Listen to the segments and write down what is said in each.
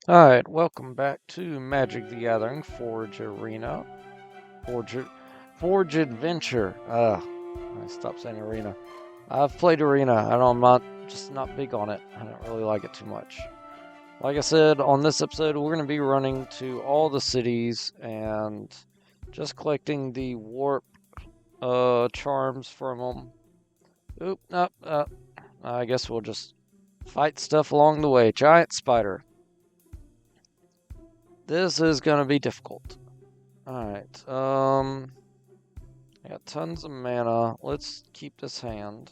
Alright, welcome back to Magic the Gathering Forge Arena. Forge, Forge Adventure. I stopped saying Arena. I've played Arena. I'm not big on it. I don't really like it too much. Like I said, on this episode, we're going to be running to all the cities and just collecting the warp charms from them. Oop, nope, I guess we'll just fight stuff along the way. Giant spider. This is going to be difficult. Alright, I got tons of mana. Let's keep this hand.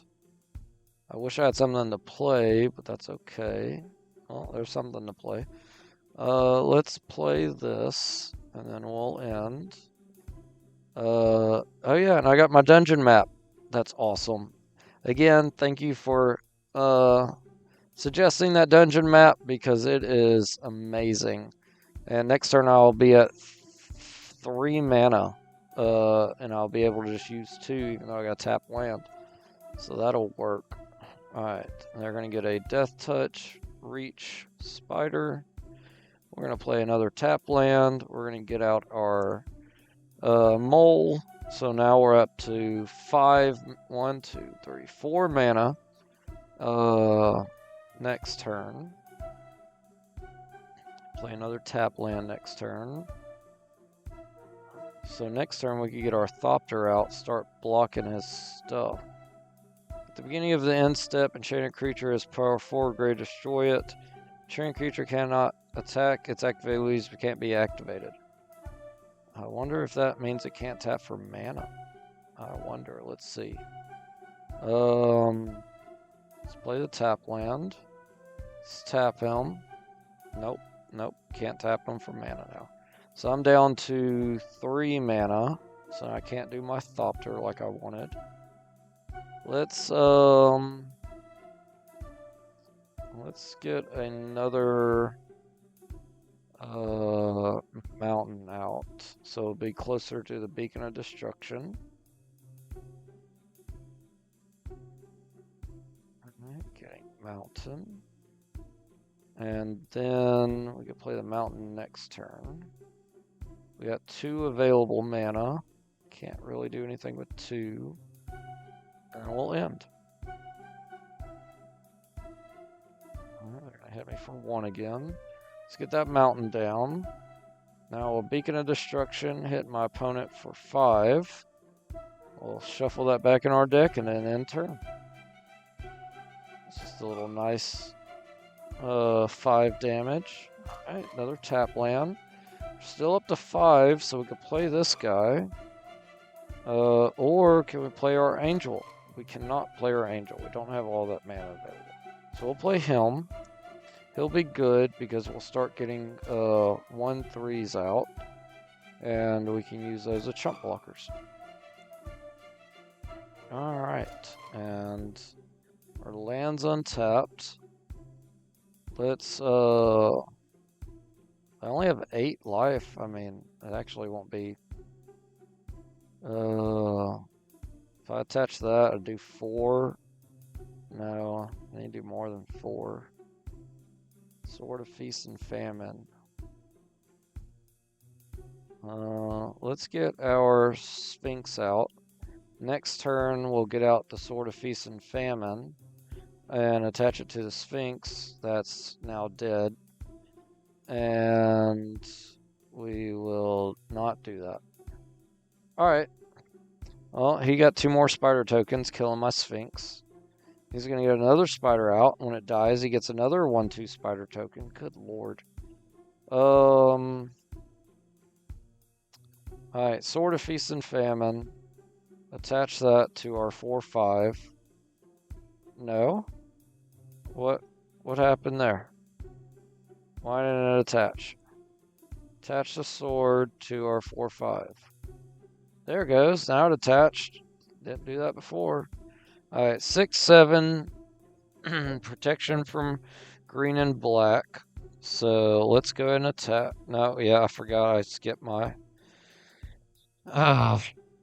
I wish I had something to play, but that's okay. Well, there's something to play. Let's play this, and then we'll end. Oh yeah, and I got my dungeon map. That's awesome. Again, thank you for, suggesting that dungeon map, because it is amazing. And next turn I'll be at 3 mana. And I'll be able to just use 2 even though I got tap land. So that'll work. Alright, they're going to get a Death Touch, Reach, Spider. We're going to play another tap land. We're going to get out our Mole. So now we're up to 5, 1, 2, 3, 4 mana. Next turn. Play another tap land next turn. So next turn we could get our Thopter out, start blocking his stuff. At the beginning of the end step, enchanted creature is power 4, gray, destroy it. Enchanted creature cannot attack its activated abilities but can't be activated. I wonder if that means it can't tap for mana. I wonder, let's see. Let's play the tap land. Let's tap him. Nope, can't tap him for mana now. So I'm down to 3 mana, so I can't do my Thopter like I wanted. Let's get another mountain out, so it'll be closer to the Beacon of Destruction. Getting mountain. And then we can play the mountain next turn. We got 2 available mana. Can't really do anything with 2. And we'll end. They're going to hit me for 1 again. Let's get that mountain down. Now a Beacon of Destruction hit my opponent for 5. We'll shuffle that back in our deck and then end turn. It's just a little nice 5 damage. Alright, another tap land. Still up to 5, so we could play this guy. Or can we play our Angel? We cannot play our Angel. We don't have all that mana available. So we'll play him. He'll be good because we'll start getting 1/3s out. And we can use those as chump blockers. Alright. And our land's untapped. Let's I only have 8 life. I mean, it actually won't be. If I attach that, I'd do 4. No, I need to do more than 4. Sword of Feast and Famine. Let's get our Sphinx out. Next turn, we'll get out the Sword of Feast and Famine and attach it to the Sphinx. That's now dead. And we will not do that. Alright. Well, he got 2 more spider tokens, killing my Sphinx. He's going to get another spider out. When it dies, he gets another 1/2 spider token. Good lord. Alright, Sword of Feast and Famine. Attach that to our 4/5. No? What happened there? Why didn't it attach? Attach the sword to our 4/5. There it goes. Now it attached. Didn't do that before. Alright, 6/7 protection from green and black. So let's go ahead and attack. No, yeah, I forgot I skipped my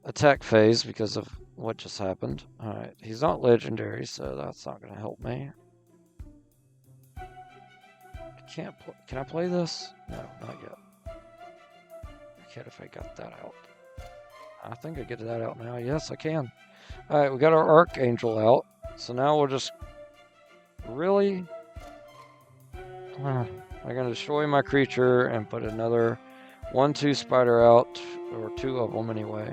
attack phase because of what just happened. Alright, he's not legendary, so that's not going to help me. can't play. Can I play this? No, not yet. I can if I got that out. I think I get that out now. Yes, I can. Alright, we got our Archangel out. So now we'll just... Really? I'm going to destroy my creature and put another 1/2 spider out. Or 2 of them anyway.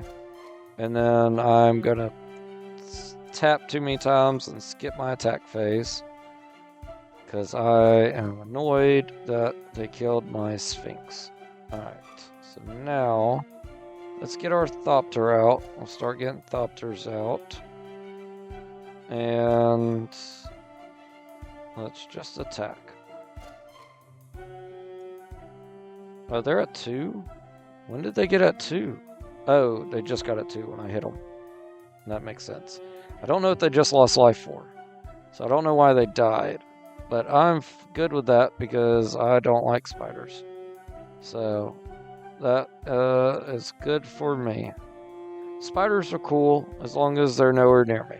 And then I'm going to tap too many times and skip my attack phase. Because I am annoyed that they killed my Sphinx. Alright, so now... Let's get our Thopter out. We'll start getting Thopters out. And let's just attack. Oh, they're at 2? When did they get at 2? Oh, they just got at 2 when I hit them. That makes sense. I don't know what they just lost life for. So I don't know why they died. But I'm good with that because I don't like spiders. So... that is good for me. Spiders are cool as long as they're nowhere near me.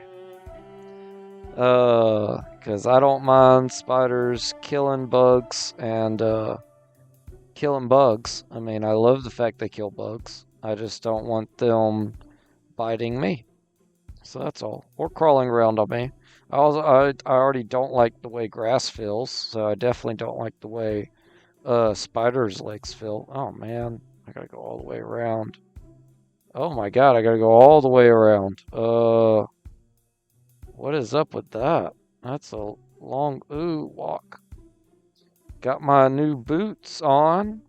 Because I don't mind spiders killing bugs and killing bugs. I mean, I love the fact they kill bugs. I just don't want them biting me. So that's all. Or crawling around on me. I already don't like the way grass feels, so I definitely don't like the way spiders' legs feel. Oh man. I gotta go all the way around. Oh my god, I gotta go all the way around. What is up with that? That's a long walk. Got my new boots on.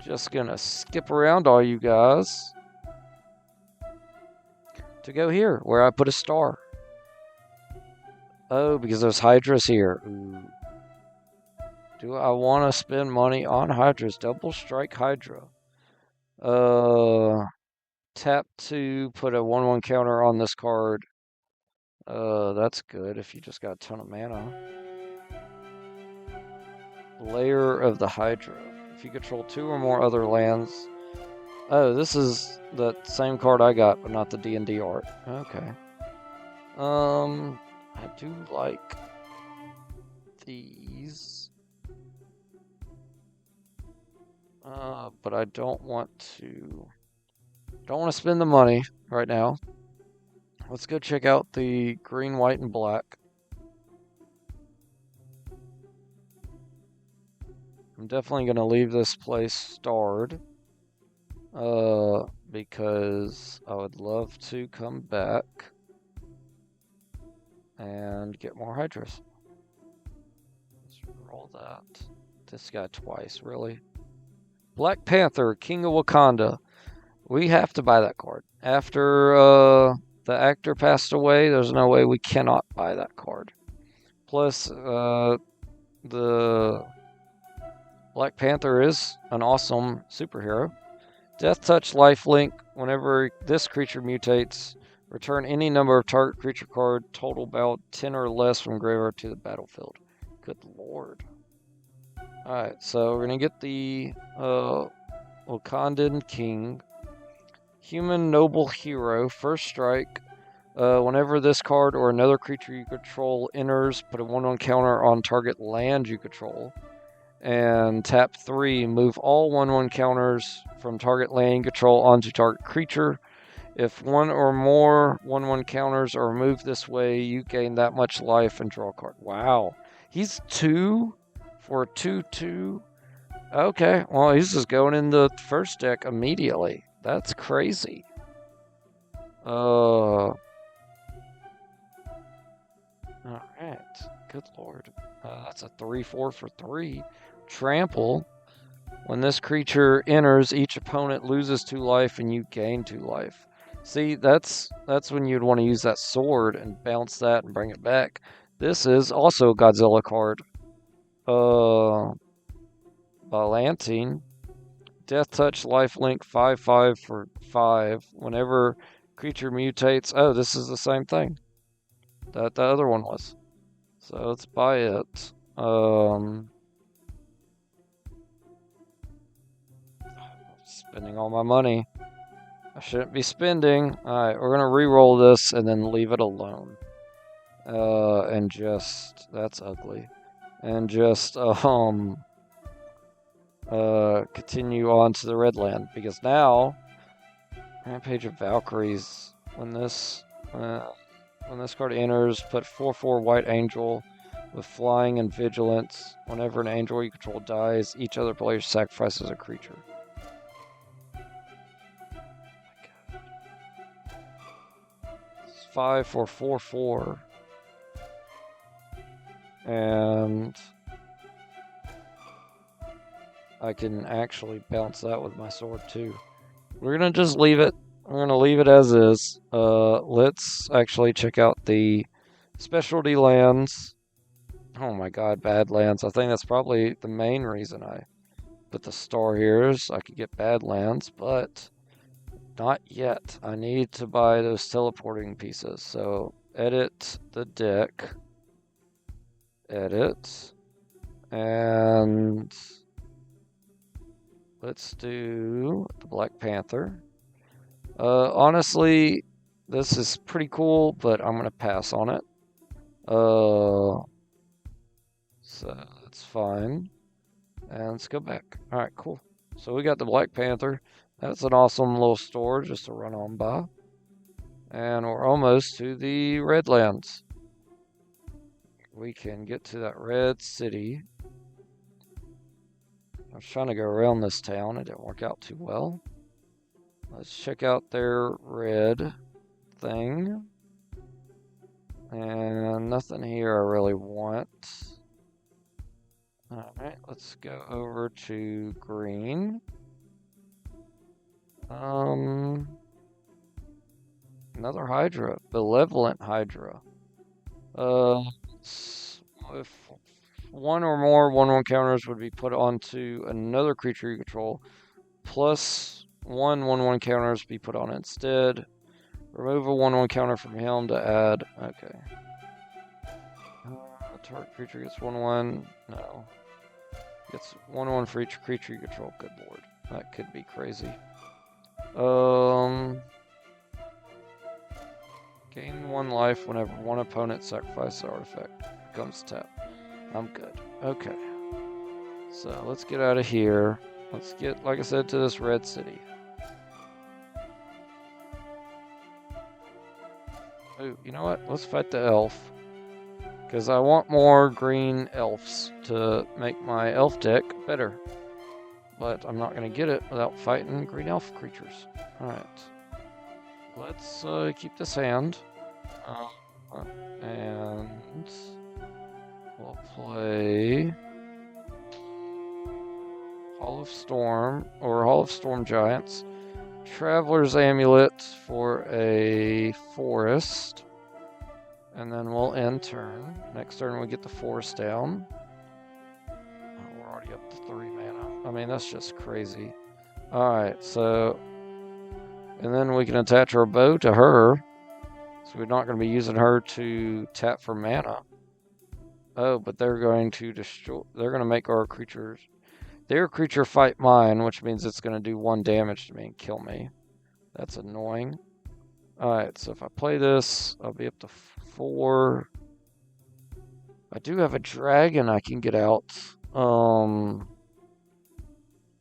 Just gonna skip around all you guys. To go here, where I put a star. Oh, because there's Hydras here. Ooh. Do I want to spend money on Hydras? Double strike Hydra. Tap to put a 1/1 counter on this card. That's good if you just got a ton of mana. Lair of the Hydra. If you control 2 or more other lands. Oh, this is the same card I got, but not the D&D art. Okay. I do like these. But I don't want to spend the money right now. Let's go check out the green, white, and black. I'm definitely going to leave this place starred. Because I would love to come back and get more Hydras. Let's roll that. This guy twice, really? Black Panther, King of Wakanda. We have to buy that card. After the actor passed away, there's no way we cannot buy that card. Plus, the Black Panther is an awesome superhero. Death Touch Lifelink. Whenever this creature mutates, return any number of target creature card total about 10 or less from graveyard to the battlefield. Good lord. Alright, so we're going to get the Wakandan King. Human Noble Hero. First strike. Whenever this card or another creature you control enters, put a 1/1 counter on target land you control. And tap 3, move all 1/1 counters from target land control onto target creature. If 1 or more 1/1 counters are removed this way, you gain that much life and draw a card. Wow. He's 2 for a 2/2. Okay, well, he's just going in the first deck immediately. That's crazy. Alright. Good lord. That's a 3/4 for 3. Trample. When this creature enters, each opponent loses 2 life and you gain 2 life. See, that's when you'd want to use that sword and bounce that and bring it back. This is also a Godzilla card. Valantine. Death Touch Lifelink 5/5 for 5. Whenever creature mutates. Oh, this is the same thing that the other one was. So let's buy it. Spending all my money. I shouldn't be spending. Alright, we're going to re-roll this and then leave it alone. And just... that's ugly. and just continue on to the red land, because now Rampage of Valkyries, when this card enters, put 4/4 White Angel with flying and vigilance. Whenever an angel you control dies, each other player sacrifices a creature. It's 5 for 4/4. And I can actually bounce that with my sword too. We're gonna just leave it. We're gonna leave it as is. Let's actually check out the specialty lands. Oh my god, Badlands. I think that's probably the main reason I put the star here, is I could get Badlands, but not yet. I need to buy those teleporting pieces. So edit the deck. Edit. And let's do the Black Panther. Honestly, this is pretty cool, but I'm gonna pass on it. So that's fine. And let's go back. Alright, cool. So we got the Black Panther. That's an awesome little store just to run on by. And we're almost to the Redlands. We can get to that red city. I was trying to go around this town. It didn't work out too well. Let's check out their red thing. And nothing here I really want. Alright, let's go over to green. Another Hydra. Benevolent Hydra. If one or more 1/1 counters would be put onto another creature you control, plus 1/1 counters be put on instead. Remove a 1/1 counter from him to add. Okay. Target creature gets 1/1. No. Gets 1/1 for each creature you control. Good lord. That could be crazy. Gain 1 life whenever one opponent sacrifices an artifact. Becomes tapped. I'm good. Okay. So let's get out of here. Let's get, like I said, to this red city. Ooh, you know what? Let's fight the elf. Because I want more green elves to make my elf deck better. But I'm not going to get it without fighting green elf creatures. Alright. Let's keep this hand. And we'll play Hall of Storm, or Hall of Storm Giants. Traveler's Amulet for a forest. And then we'll end turn. Next turn we get the forest down. Oh, we're already up to 3 mana. I mean, that's just crazy. Alright, so... And then we can attach our bow to her. So we're not going to be using her to tap for mana. Oh, but they're going to destroy... They're going to make our creatures... Their creature fight mine, which means it's going to do 1 damage to me and kill me. That's annoying. Alright, so if I play this, I'll be up to 4. I do have a dragon I can get out.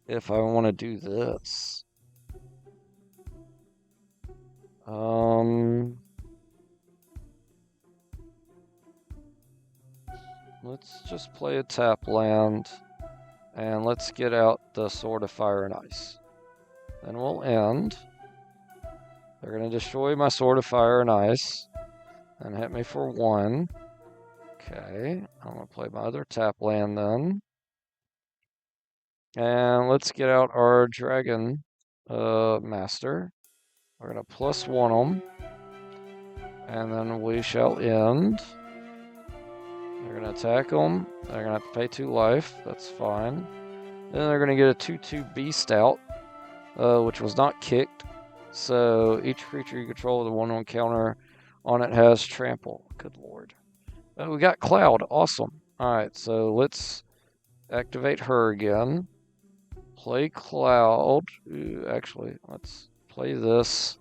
If I want to do this. Let's just play a tap land. And let's get out the Sword of Fire and Ice. Then we'll end. They're going to destroy my Sword of Fire and Ice. And hit me for 1. Okay. I'm going to play my other tap land then. And let's get out our Dragon Master. We're going to +1 them. And then we shall end. They're going to attack them. They're going to have to pay 2 life. That's fine. Then they're going to get a 2/2 Beast out, which was not kicked. So each creature you control with a 1/1 counter on it has trample. Good lord. Oh, we got Cloud. Awesome. Alright, so let's activate her again. Play Cloud. Ooh, actually, let's play this.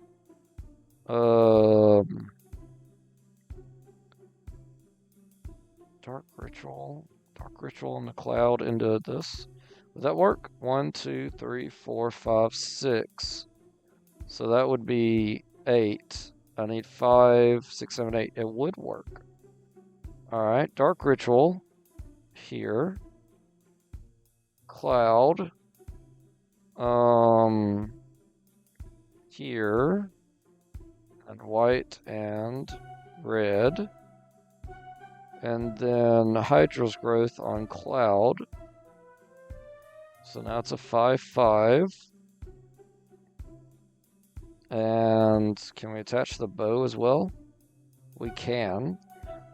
Dark Ritual. Dark Ritual and the Cloud into this. Would that work? 1, 2, 3, 4, 5, 6. So that would be 8. I need 5, 6, 7, 8. It would work. Alright, Dark Ritual. Here. Cloud. Here. And white and red. And then Hydra's Growth on Cloud. So now it's a 5/5. And can we attach the bow as well? We can.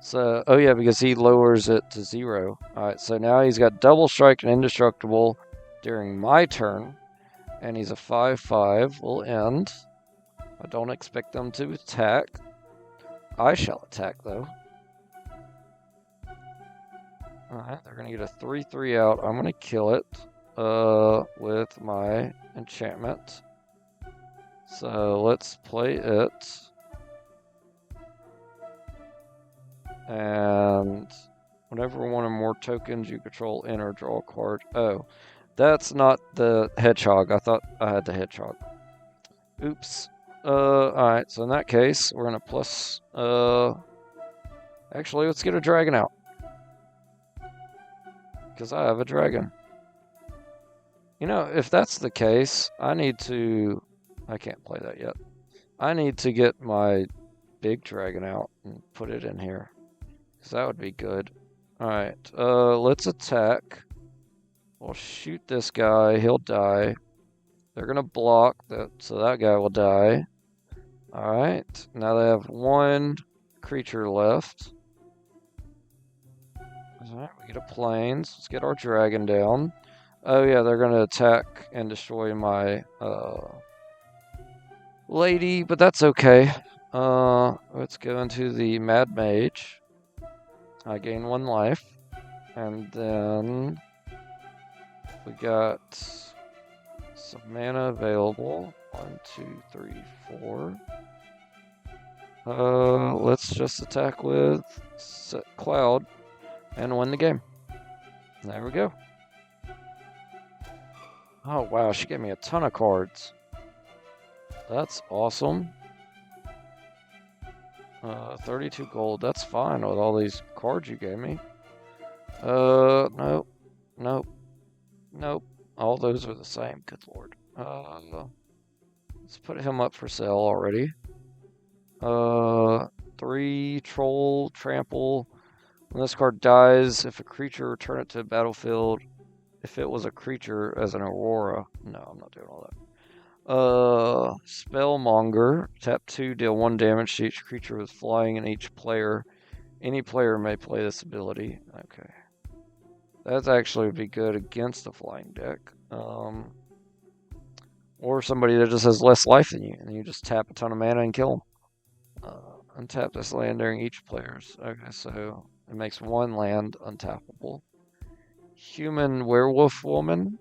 So, oh yeah, because he lowers it to 0. Alright, so now he's got double strike and indestructible during my turn. And he's a 5/5. We'll end. I don't expect them to attack. I shall attack, though. Alright, they're going to get a 3/3 out. I'm going to kill it with my enchantment. So let's play it. And whenever one or more tokens you control enter, draw a card. Oh, that's not the hedgehog. I thought I had the hedgehog. Oops. Alright, so in that case, we're going to plus... Actually, let's get a dragon out. Because I have a dragon. You know, if that's the case, I need to... I can't play that yet. I need to get my big dragon out and put it in here. Because that would be good. Alright, let's attack. We'll shoot this guy. He'll die. They're going to block, that, so that guy will die. Alright, now they have one creature left. Alright, we get a plains. Let's get our dragon down. Oh yeah, they're going to attack and destroy my lady, but that's okay. Let's go into the Mad Mage. I gain 1 life. And then we got some mana available. 1, 2, 3, 4. Let's just attack with Cloud and win the game. There we go. Oh wow, she gave me a ton of cards. That's awesome. 32 gold, that's fine with all these cards you gave me. Nope. Nope. Nope. All those are the same, good lord. Let's put him up for sale already. 3 troll, trample. When this card dies, if a creature, return it to the battlefield. If it was a creature as an aurora. No, I'm not doing all that. Spellmonger. Tap 2, deal 1 damage to each creature with flying and each player. Any player may play this ability. Okay. That actually would be good against the flying deck. Or somebody that just has less life than you, and you just tap a ton of mana and kill them. Untap this land during each player's. Okay, so it makes 1 land untappable. Human werewolf woman.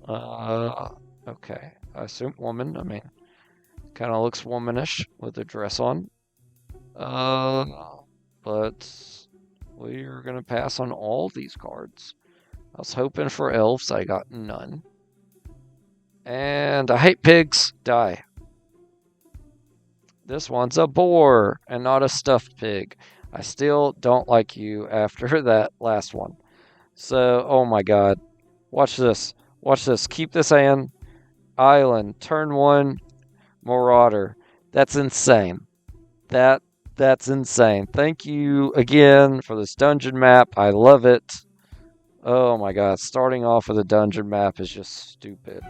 Okay. I assume woman. I mean, kind of looks womanish with a dress on. But we're going to pass on all these cards. I was hoping for elves. I got none. And I hate pigs. Die. This one's a boar and not a stuffed pig. I still don't like you after that last one. So, oh my god. Watch this. Watch this. Keep this in. Island. Turn 1. Marauder. That's insane. That's insane. Thank you again for this dungeon map. I love it. Oh my god. Starting off with a dungeon map is just stupid.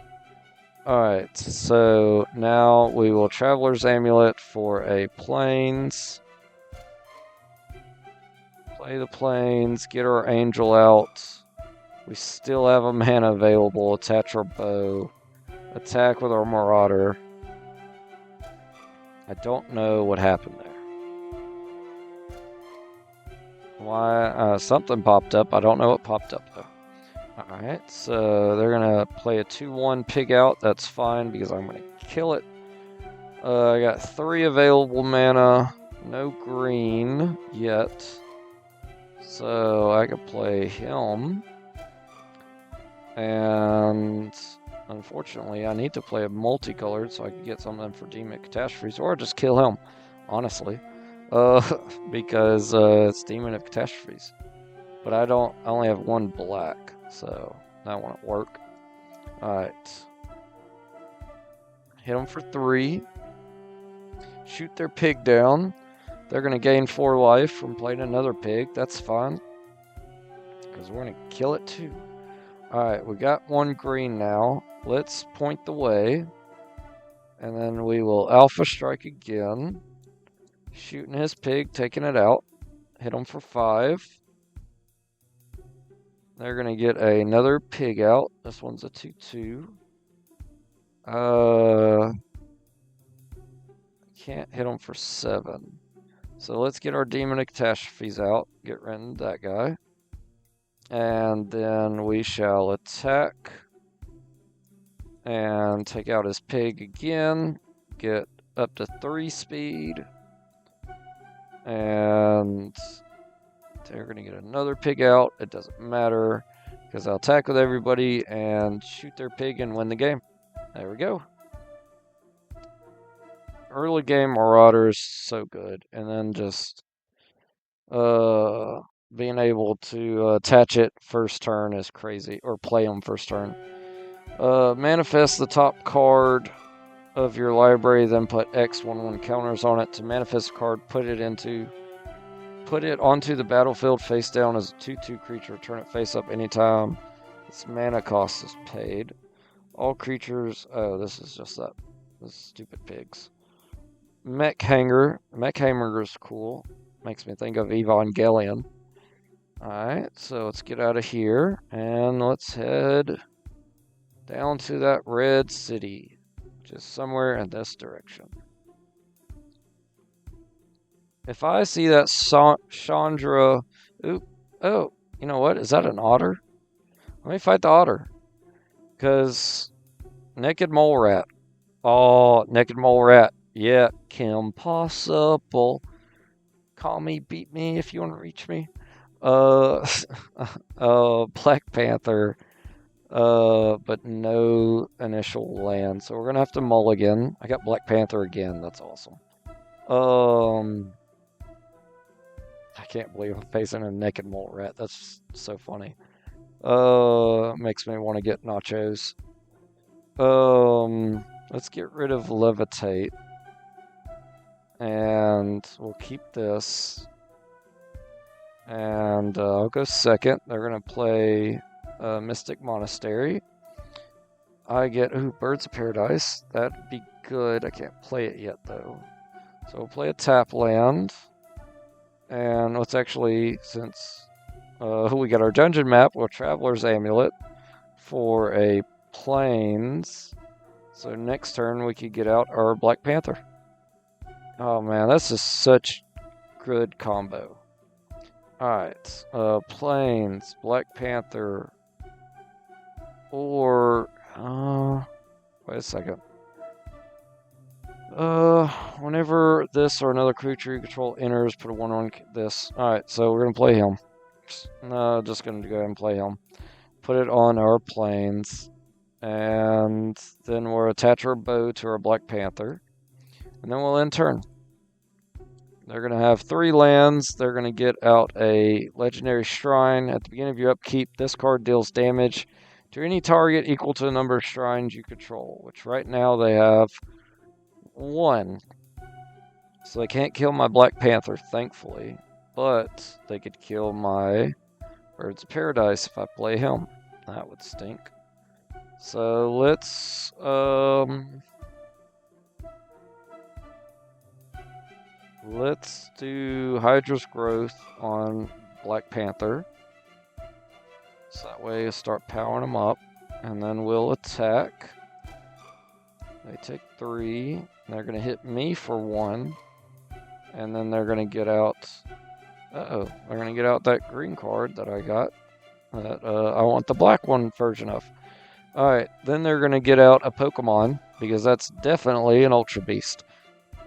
Alright, so now we will Traveler's Amulet for a Plains. Play the Plains, get our Angel out. We still have a mana available. Attach our bow. Attack with our Marauder. I don't know what happened there. Why? Something popped up. I don't know what popped up though. Alright, so they're going to play a 2/1 pig out. That's fine because I'm going to kill it. I got 3 available mana. No green yet. So I could play him. And unfortunately, I need to play a multicolored so I can get something for Demon Catastrophes, or just kill him, honestly. Because it's Demon of Catastrophes. But I only have one black, so that won't work. Alright. Hit them for 3. Shoot their pig down. They're going to gain 4 life from playing another pig. That's fine. Because we're going to kill it too. Alright, we got 1 green now. Let's point the way. And then we will Alpha Strike again. Shooting his pig, taking it out. Hit him for 5. They're going to get another pig out. This one's a 2/2. Can't hit him for 7. So let's get our Demon of Catastrophes out. Get rid of that guy. And then we shall attack. And take out his pig again. Get up to 3 speed. And they're going to get another pig out. It doesn't matter. Because I'll attack with everybody and shoot their pig and win the game. There we go. Early game Marauder is so good. And then just being able to attach it first turn is crazy. Or play them first turn. Manifest the top card of your library, then put X11 counters on it. To manifest a card, put it onto the battlefield face down as a 2/2 creature. Turn it face up anytime its mana cost is paid. All creatures. Oh, this is just that. This stupid pigs. Mech Hanger. Mech Hanger is cool. Makes me think of Evangelion. Alright, so let's get out of here and let's head down to that red city. Just somewhere in this direction. If I see that Chandra... Oh, you know what? Is that an otter? Let me fight the otter. Because Naked Mole Rat. Oh, Naked Mole Rat. Yeah, Kim Possible. Call me, beat me if you want to reach me. Black Panther. But no initial land. So we're going to have to mulligan. I got Black Panther again. That's awesome. I can't believe I'm facing a Naked Mole Rat. That's so funny. Makes me want to get nachos. Let's get rid of Levitate. And we'll keep this. And I'll go second. They're going to play Mystic Monastery. I get, Birds of Paradise. That'd be good. I can't play it yet, though. So we'll play a tap land. And let's actually, since we got our dungeon map, we'll Traveler's Amulet for a Plains. So next turn we could get out our Black Panther. Oh man, this is such good combo. Alright, Plains, Black Panther, or, wait a second. Whenever this or another creature you control enters, put a 1 on this. Alright, so we're going to play him. No, just going to go ahead and play him. Put it on our Plains. And then we'll attach our bow to our Black Panther. And then we'll end turn. They're going to have 3 lands. They're going to get out a Legendary Shrine. At the beginning of your upkeep, this card deals damage to any target equal to the number of shrines you control, which right now they have 1. So they can't kill my Black Panther, thankfully. But they could kill my Birds of Paradise if I play him. That would stink. So let's do Hydra's Growth on Black Panther. So that way I start powering them up. And then we'll attack. They take 3. They're going to hit me for 1. And then they're going to get out... They're going to get out that green card that I got. That I want the black one version of. Alright, then they're going to get out a Pokemon. Because that's definitely an Ultra Beast.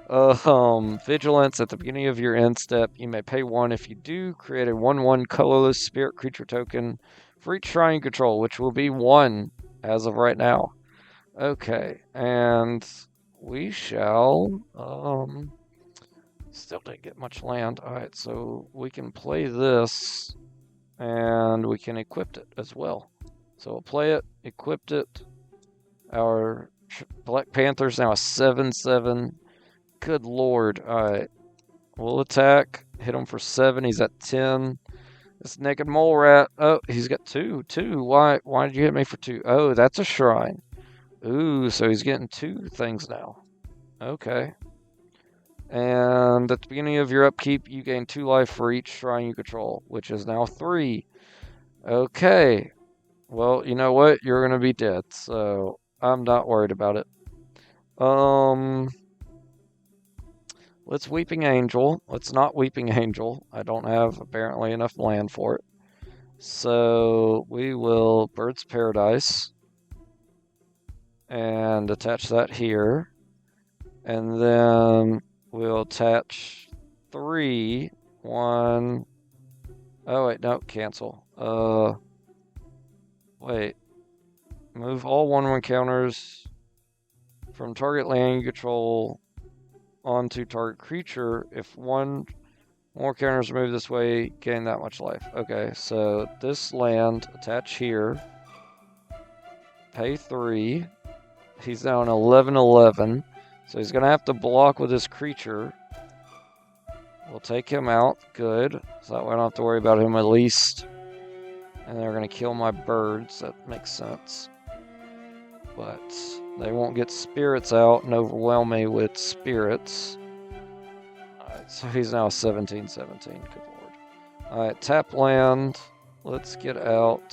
Vigilance at the beginning of your end step. You may pay 1 if you do. Create a 1/1 colorless spirit creature token for each shrine you control, which will be 1 as of right now. Okay, and we shall, still didn't get much land. Alright, so we can play this, and we can equip it as well. So we'll play it, equipped it. Our Black Panther's now a 7/7. Good lord. Alright. We'll attack. Hit him for 7. He's at 10. This naked mole rat. Oh, he's got 2. 2. Why did you hit me for 2? Oh, that's a shrine. Ooh, so he's getting 2 things now. Okay. And at the beginning of your upkeep, you gain 2 life for each shrine you control, which is now 3. Okay. Well, you know what? You're going to be dead, so I'm not worried about it. Let's Weeping Angel. Let's not Weeping Angel. I don't have, apparently, enough land for it. So we will Bird's Paradise and attach that here. And then we'll attach 3. 1. Oh, wait, no, cancel. Wait. Move all 1/1 counters from target land you control onto target creature. If 1 more counters move this way, gain that much life. Okay, so this land, attach here. Pay 3. He's now an 11/11. So he's going to have to block with his creature. We'll take him out. Good. So that way I don't have to worry about him at least. And they're going to kill my birds. That makes sense. But they won't get spirits out and overwhelm me with spirits. Alright, so he's now 17/17. Good lord. Alright, tap land. Let's get out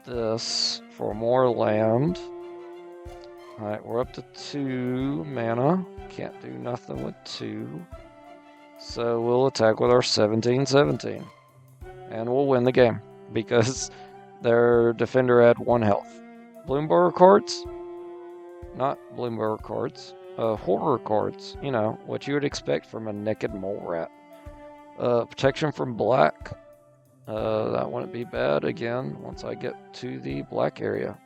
this for more land. Alright, we're up to 2 mana. Can't do nothing with 2. So we'll attack with our 17/17. And we'll win the game. Because their defender had 1 health. Bloomburrow cards? Not Bloomburrow cards. Horror cards. You know, what you would expect from a naked mole rat. Protection from black. That wouldn't be bad again once I get to the black area.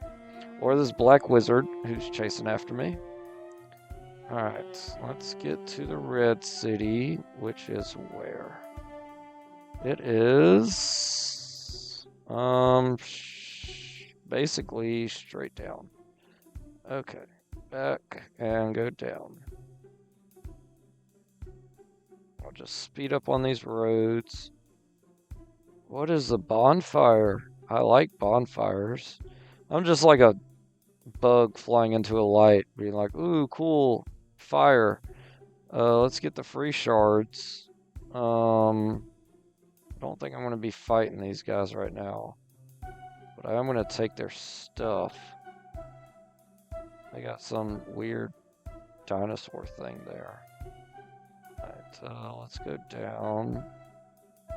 Or this black wizard who's chasing after me. Alright, let's get to the red city, which is where? It is... basically straight down. Okay, back and go down. I'll just speed up on these roads. What is the bonfire? I like bonfires. I'm just like a bug flying into a light, being like, ooh, cool, fire. Let's get the free shards. I don't think I'm going to be fighting these guys right now. But I am going to take their stuff. They got some weird dinosaur thing there. Alright, let's go down.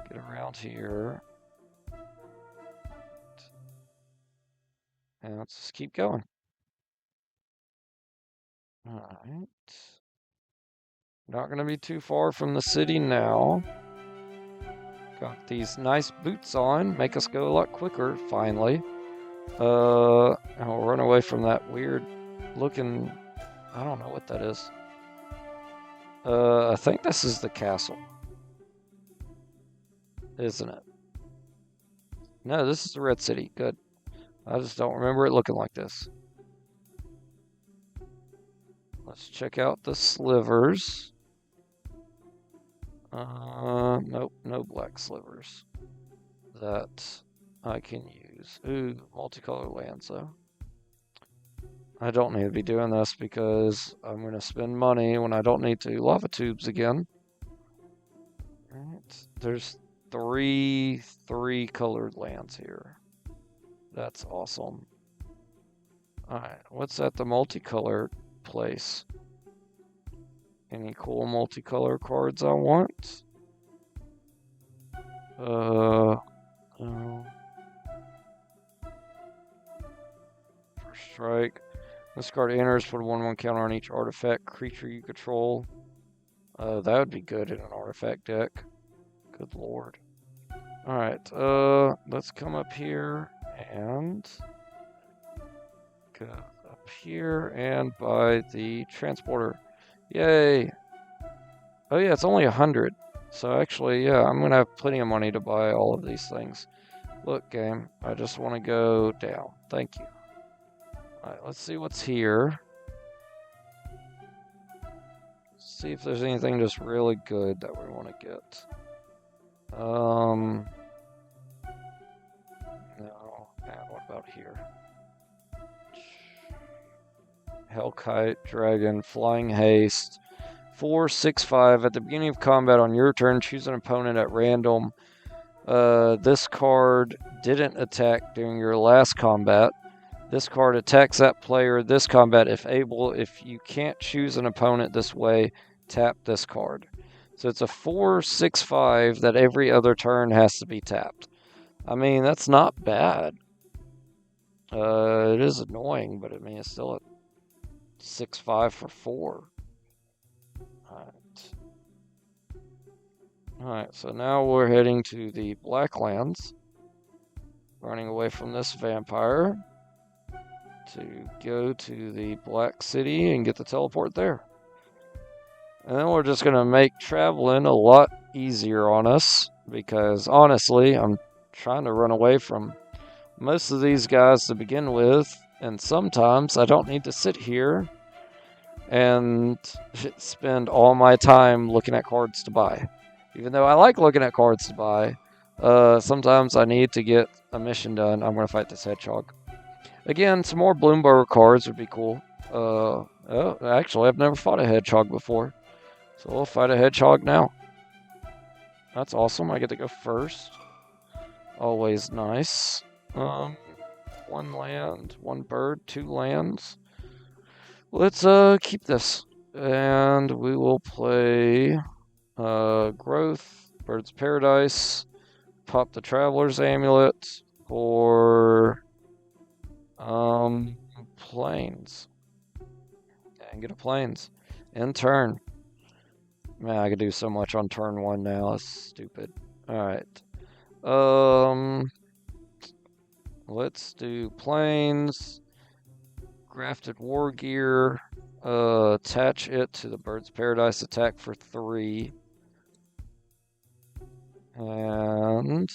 Get around here. And let's just keep going. Alright. Not going to be too far from the city now. Got these nice boots on. Make us go a lot quicker, finally. And we'll run away from that weird looking... I don't know what that is. I think this is the castle. Isn't it? No, this is the Red City. Good. I just don't remember it looking like this. Let's check out the slivers. Nope, no black slivers that I can use. Ooh, multicolor lands though. I don't need to be doing this because I'm going to spend money when I don't need to. Lava tubes again. Alright, there's three colored lands here. That's awesome. Alright, what's at the multicolored place? Any cool multicolor cards I want? First strike. This card enters, put a 1/1 counter on each artifact creature you control. That would be good in an artifact deck. Good lord. Alright, let's come up here and go up here and buy the transporter. Yay! Oh yeah, it's only 100. So actually, yeah, I'm gonna have plenty of money to buy all of these things. Look, game, I just want to go down. Thank you. Alright, let's see what's here. See if there's anything just really good that we want to get. No. And what about here? Hellkite, Dragon, Flying Haste. 4, 6, 5. At the beginning of combat on your turn, choose an opponent at random. This card didn't attack during your last combat. This card attacks that player this combat if able. If you can't choose an opponent this way, tap this card. So it's a 4, 6, 5 that every other turn has to be tapped. I mean, that's not bad. It is annoying, but I mean, it's still a 6, 5 for 4. Alright, so now we're heading to the Blacklands. Running away from this vampire to go to the Black City and get the teleport there. And then we're just going to make traveling a lot easier on us, because honestly, I'm trying to run away from most of these guys to begin with, and sometimes I don't need to sit here and spend all my time looking at cards to buy. Even though I like looking at cards to buy, sometimes I need to get a mission done. I'm going to fight this hedgehog. Again, some more Bloomberg cards would be cool. Oh, actually, I've never fought a hedgehog before. So we'll fight a hedgehog now. That's awesome. I get to go first. Always nice. 1 land, 1 bird, 2 lands. Let's keep this. And we will play Growth, Bird's Paradise, pop the Traveler's Amulet, or Plains. And get a Plains. End turn. Man, I could do so much on turn 1 now. That's stupid. Alright. Let's do Plains. Grafted War Gear. Attach it to the Bird's Paradise attack for 3. And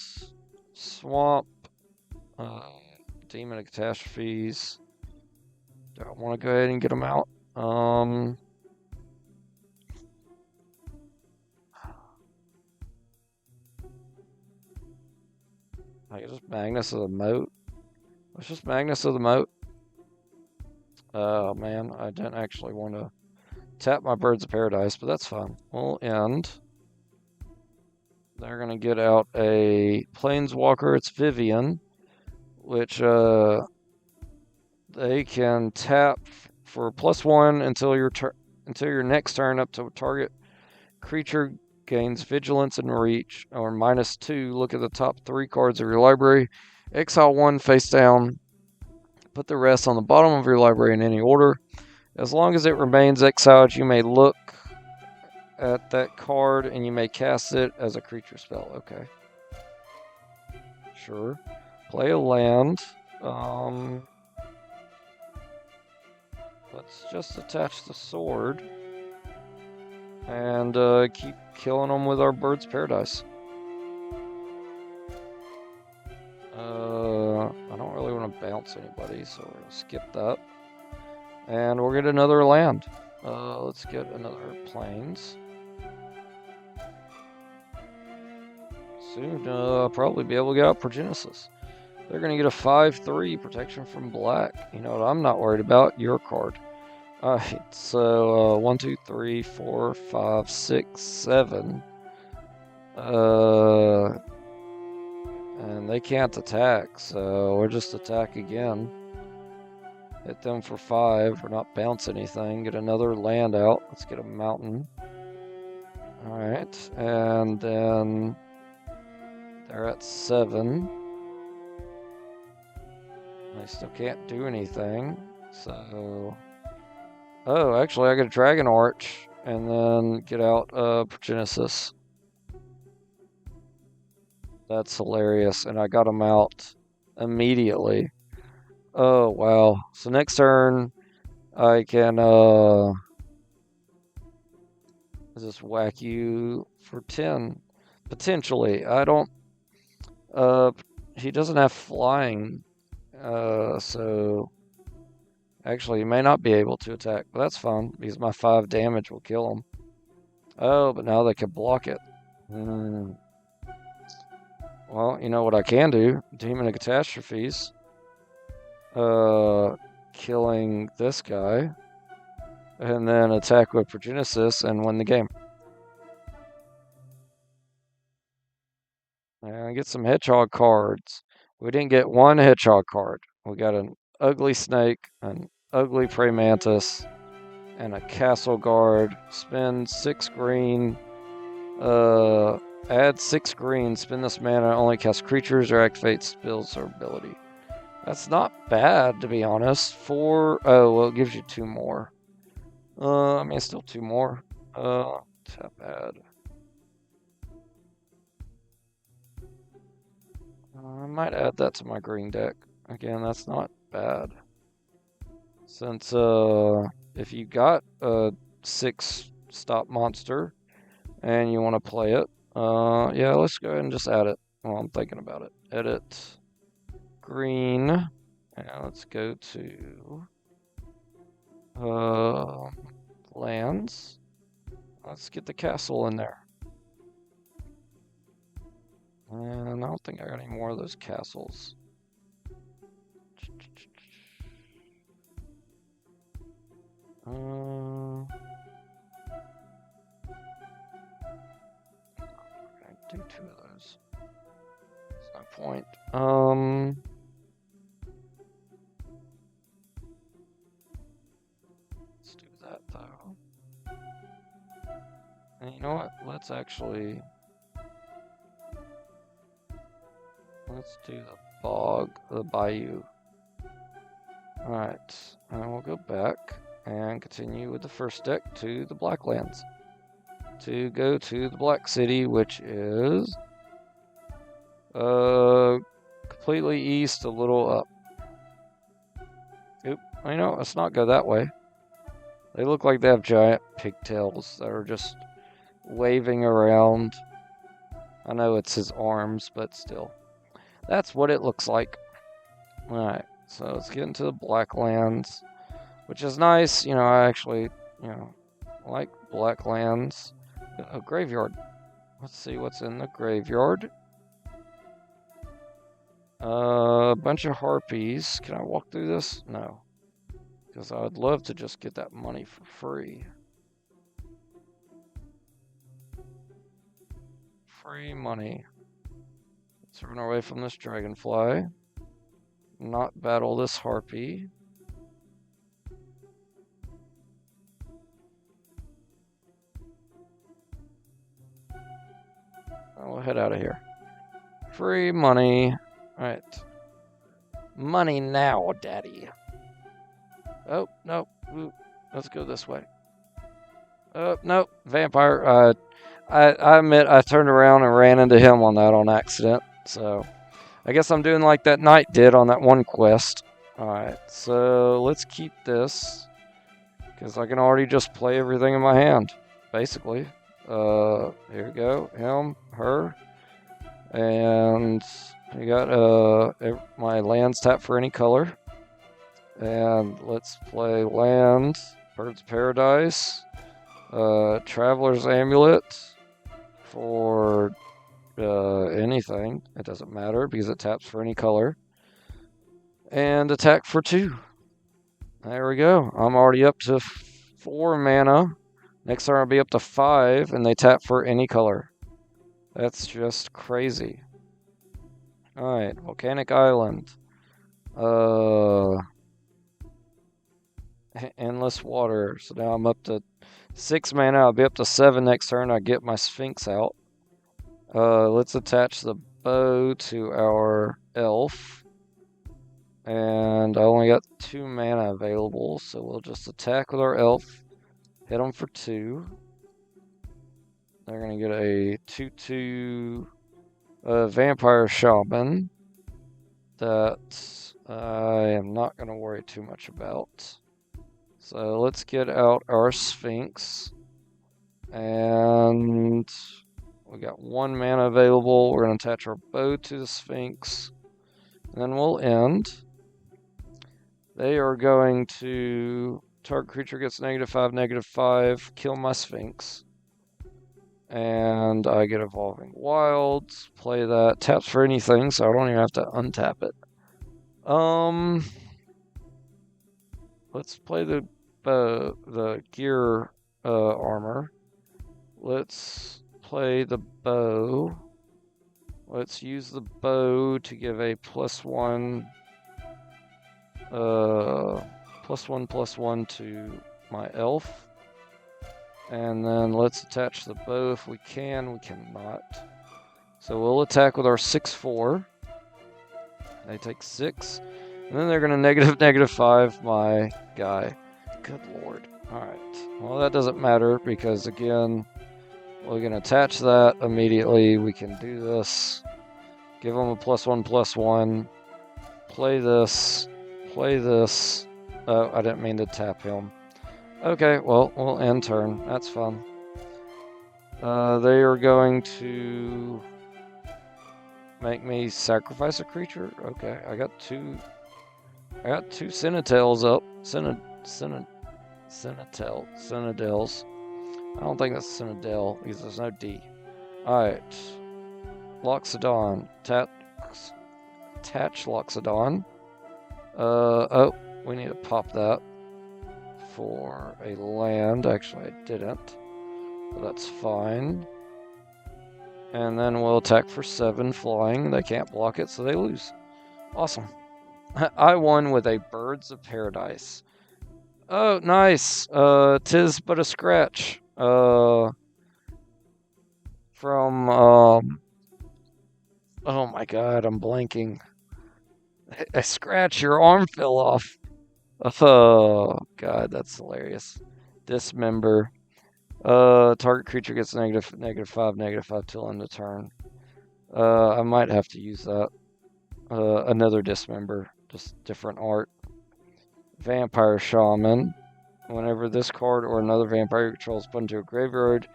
Swamp. Demon of Catastrophes. Do I want to go ahead and get them out? I guess just Magnus of the Moat. Let's just Magnus of the Moat. Oh man, I didn't actually want to tap my Birds of Paradise, but that's fine. We'll end. They're going to get out a Planeswalker. It's Vivian, which they can tap for +1 until your next turn up to target creature gains Vigilance and Reach, or -2. Look at the top 3 cards of your library. Exile 1 face down. Put the rest on the bottom of your library in any order. As long as it remains exiled, you may look at that card and you may cast it as a creature spell. Okay. Sure. Play a land. Let's just attach the sword and keep killing them with our Bird's Paradise. I don't really want to bounce anybody, so we're going to skip that. And we'll get another land. Let's get another Plains. Soon, I'll probably be able to get out Progenesis. They're going to get a 5/3 protection from black. You know what I'm not worried about? Your card. Alright, so 1, 2, 3, 4, 5, 6, 7. And they can't attack, so we'll just attack again. Hit them for 5. We're not bounce anything. Get another land out. Let's get a mountain. Alright, and then they're at 7. They still can't do anything. So, oh, actually, I get a Dragon Arch and then get out Progenesis. That's hilarious, and I got him out immediately. Oh wow! So next turn, I can just whack you for 10 potentially. I don't. He doesn't have flying, so actually, he may not be able to attack, but that's fine because my 5 damage will kill him. Oh, but now they can block it. Well, you know what I can do? Demon of Catastrophes. Killing this guy. And then attack with Progenesis and win the game. And get some Hedgehog cards. We didn't get one Hedgehog card. We got an ugly snake, an ugly Prey Mantis, and a Castle Guard. Spend 6 green. Add 6 green. Spend this mana. Only cast creatures or activate spells or ability. That's not bad, to be honest. 4. Oh, well, it gives you 2 more. I mean, still 2 more. Tap add. I might add that to my green deck. Again, that's not bad. Since, if you got a 6 stop monster and you want to play it, yeah, let's go ahead and just add it while I'm thinking about it. Edit green. And let's go to lands. Let's get the castle in there. And I don't think I got any more of those castles. I do 2 of those. That's no point. Let's do that though. And you know what? Let's do the bog, the bayou. Alright, and we'll go back and continue with the first deck to the Blacklands. To go to the Black City, which is completely east, a little up. Oop, you know, let's not go that way. They look like they have giant pigtails that are just waving around. I know it's his arms, but still. That's what it looks like. Alright, so let's get into the Blacklands, which is nice. You know, I actually, you know, like Blacklands. A graveyard. Let's see what's in the graveyard. A bunch of harpies. Can I walk through this? No. Because I would love to just get that money for free. Free money. Let's run away from this dragonfly. Not battle this harpy. I'll head out of here. Free money. Alright. Money now, daddy. Oh, no. Ooh, let's go this way. Oh, no. Vampire. I admit I turned around and ran into him on that on accident. So, I guess I'm doing like that knight did on that one quest. Alright, so let's keep this. Because I can already just play everything in my hand. Basically. Here we go. Him, her. And I got my lands tapped for any color. And let's play land, Bird's Paradise, Traveler's Amulet for anything. It doesn't matter because it taps for any color. And attack for 2. There we go. I'm already up to 4 mana. Next turn I'll be up to 5, and they tap for any color. That's just crazy. Alright, Volcanic Island. Endless Water. So now I'm up to 6 mana. I'll be up to 7 next turn. I get my Sphinx out. Let's attach the bow to our elf. And I only got 2 mana available, so we'll just attack with our elf. Hit them for 2. They're going to get a 2/2 vampire shaman that I am not going to worry too much about. So let's get out our Sphinx. And we got 1 mana available. We're going to attach our bow to the Sphinx. And then we'll end. They are going to... Target creature gets -5, -5. Kill my Sphinx. And I get Evolving Wilds. Play that. Taps for anything, so I don't even have to untap it. Let's play the gear armor. Let's play the bow. Let's use the bow to give a +1, +1/+1 to my elf. And then let's attach the bow if we can. We cannot. So we'll attack with our 6/4. They take 6. And then they're going to -5 my guy. Good lord. Alright. Well, that doesn't matter because, again, we can attach that immediately. We can do this. Give them a +1/+1. Play this. Play this. Oh, I didn't mean to tap him. Okay, well, we'll end turn. That's fun. They are going to make me sacrifice a creature. Okay, I got two Cinetales up. Cinetales. I don't think that's Citadel because there's no D. Alright. Loxodon. Attach Loxodon. Oh, we need to pop that for a land. Actually, I didn't. But that's fine. And then we'll attack for 7 flying. They can't block it, so they lose. Awesome. I won with a Birds of Paradise. Oh, nice. Tis but a scratch. From, oh my god, I'm blanking. A scratch, your arm fell off. Oh god, that's hilarious. Dismember. Target creature gets -5, -5 till end of turn. I might have to use that. Another dismember, just different art. Vampire Shaman. Whenever this card or another vampire you control is put into a graveyard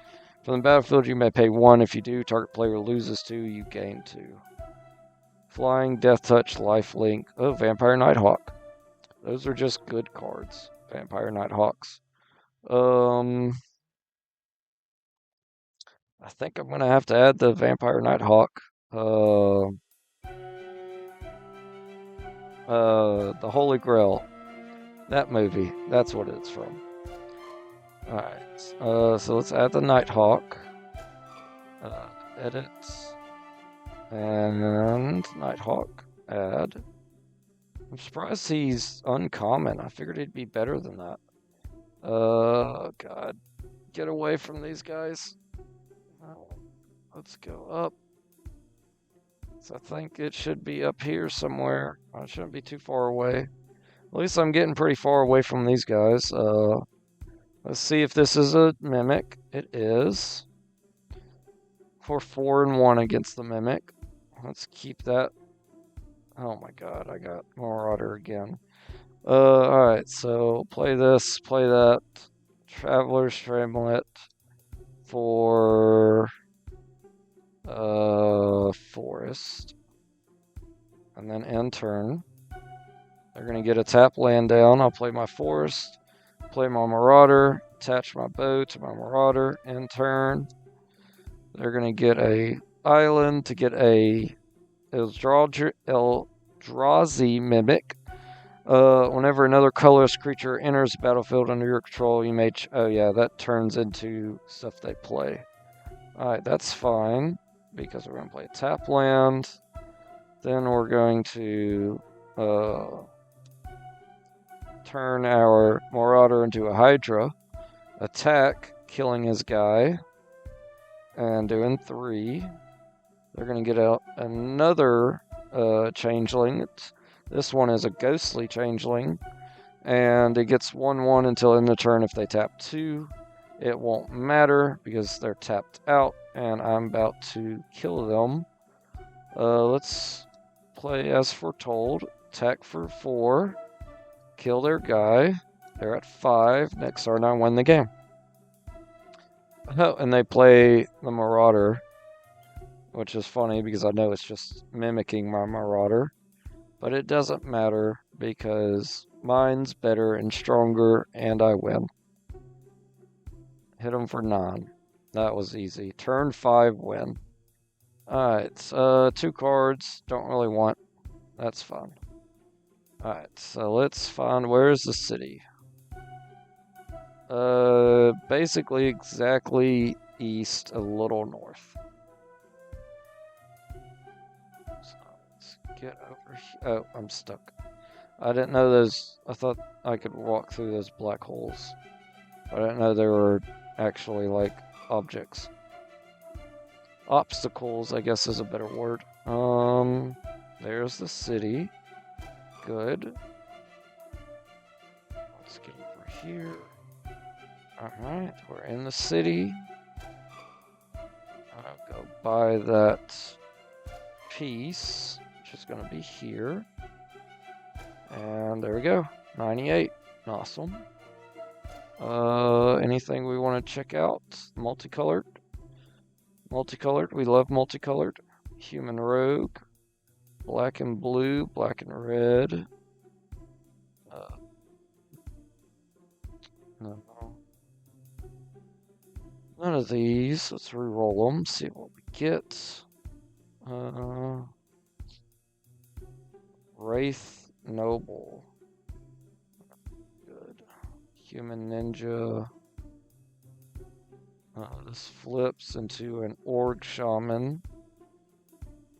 from the battlefield, you may pay 1. If you do, target player loses 2, you gain 2. Flying, Death Touch, Lifelink. Oh, Vampire Nighthawk. Those are just good cards. Vampire Nighthawks. I think I'm gonna have to add the Vampire Nighthawk. The Holy Grail. That movie. That's what it's from. Alright. So let's add the Nighthawk. Edit. And Nighthawk. Add. I'm surprised he's uncommon. I figured he'd be better than that. God. Get away from these guys. Let's go up. So I think it should be up here somewhere. I shouldn't be too far away. At least I'm getting pretty far away from these guys. Let's see if this is a Mimic. It is. For 4 and 1 against the Mimic. Let's keep that. Oh my god, I got Marauder again. Alright, so play this, play that. Traveler's Tramlet for Forest. And then end turn. They're going to get a tap land down. I'll play my Forest, play my Marauder, attach my bow to my Marauder, end turn. They're going to get a island to get a Eldrazi Mimic. Whenever another colorless creature enters the battlefield under your control, you may... oh yeah, that turns into stuff they play. Alright, that's fine, because we're going to play a tap land. Then we're going to turn our Marauder into a Hydra. Attack, killing his guy. And doing 3. They're going to get out another Changeling. This one is a ghostly changeling, and it gets 1/1 until end of turn if they tap 2. It won't matter because they're tapped out, and I'm about to kill them. Let's play as foretold. Attack for 4. Kill their guy. They're at 5. Next turn, I win the game. Oh, and they play the Marauder, which is funny because I know it's just mimicking my Marauder. But it doesn't matter because mine's better and stronger, and I win. Hit them for 9. That was easy. Turn 5 win. Alright, 2 cards. Don't really want. That's fine. Alright, so let's find where's the city. Basically exactly east, a little north. So let's get over here. Oh, I'm stuck. I didn't know those. I thought I could walk through those black holes. I didn't know they were actually like objects. Obstacles, I guess, is a better word. There's the city. Good. Let's get over here. Alright, we're in the city. I'll go buy that piece, which is going to be here. And there we go. 98. Awesome. Anything we want to check out? Multicolored. Multicolored. We love multicolored. Human rogue. Black and blue. Black and red. No. None of these. Let's re-roll them. See what we get. Wraith Noble. Good. Human Ninja. This flips into an Orc Shaman.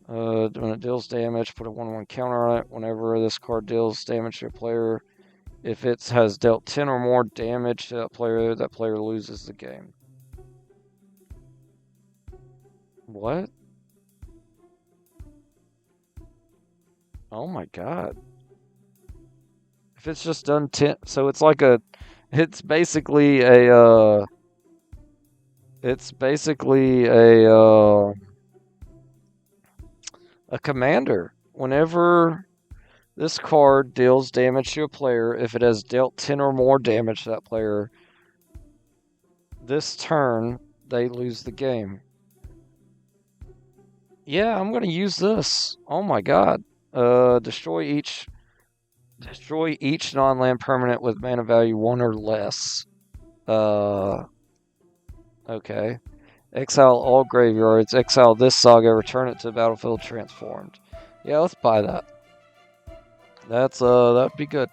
When it deals damage, put a 1/1 counter on it. Whenever this card deals damage to a player, if it has dealt 10 or more damage to that player loses the game. What? Oh my god. If it's just done 10, so it's like a, it's basically a commander. Whenever this card deals damage to a player, if it has dealt 10 or more damage to that player, this turn, they lose the game. Yeah, I'm going to use this. Oh my god. Destroy each non-land permanent with mana value 1 or less. Okay. Exile all graveyards. Exile this saga. Return it to the battlefield transformed. Yeah, let's buy that. That'd be good.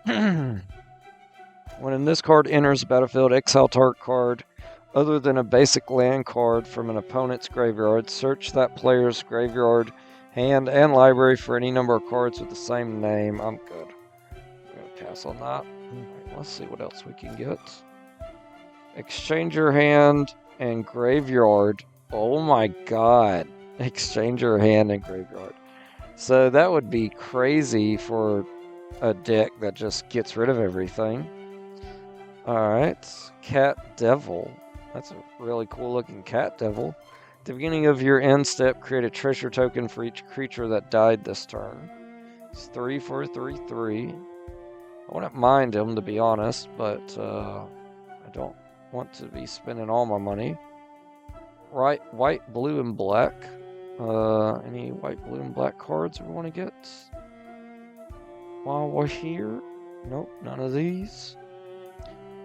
When this card enters the battlefield, exile target card other than a basic land card from an opponent's graveyard. Search that player's graveyard, hand, and library for any number of cards with the same name. I'm good. I'm going to pass on that. Right, let's see what else we can get. Exchange your hand and graveyard. Oh my god. Exchange your hand and graveyard. So that would be crazy for a deck that just gets rid of everything. Alright. Cat Devil. That's a really cool looking Cat Devil. At the beginning of your end step, create a treasure token for each creature that died this turn. It's 3 for a 3/3. I wouldn't mind him, to be honest, but I don't want to be spending all my money. Right, white, blue, and black. Any white, blue, and black cards we want to get while we're here? Nope, none of these.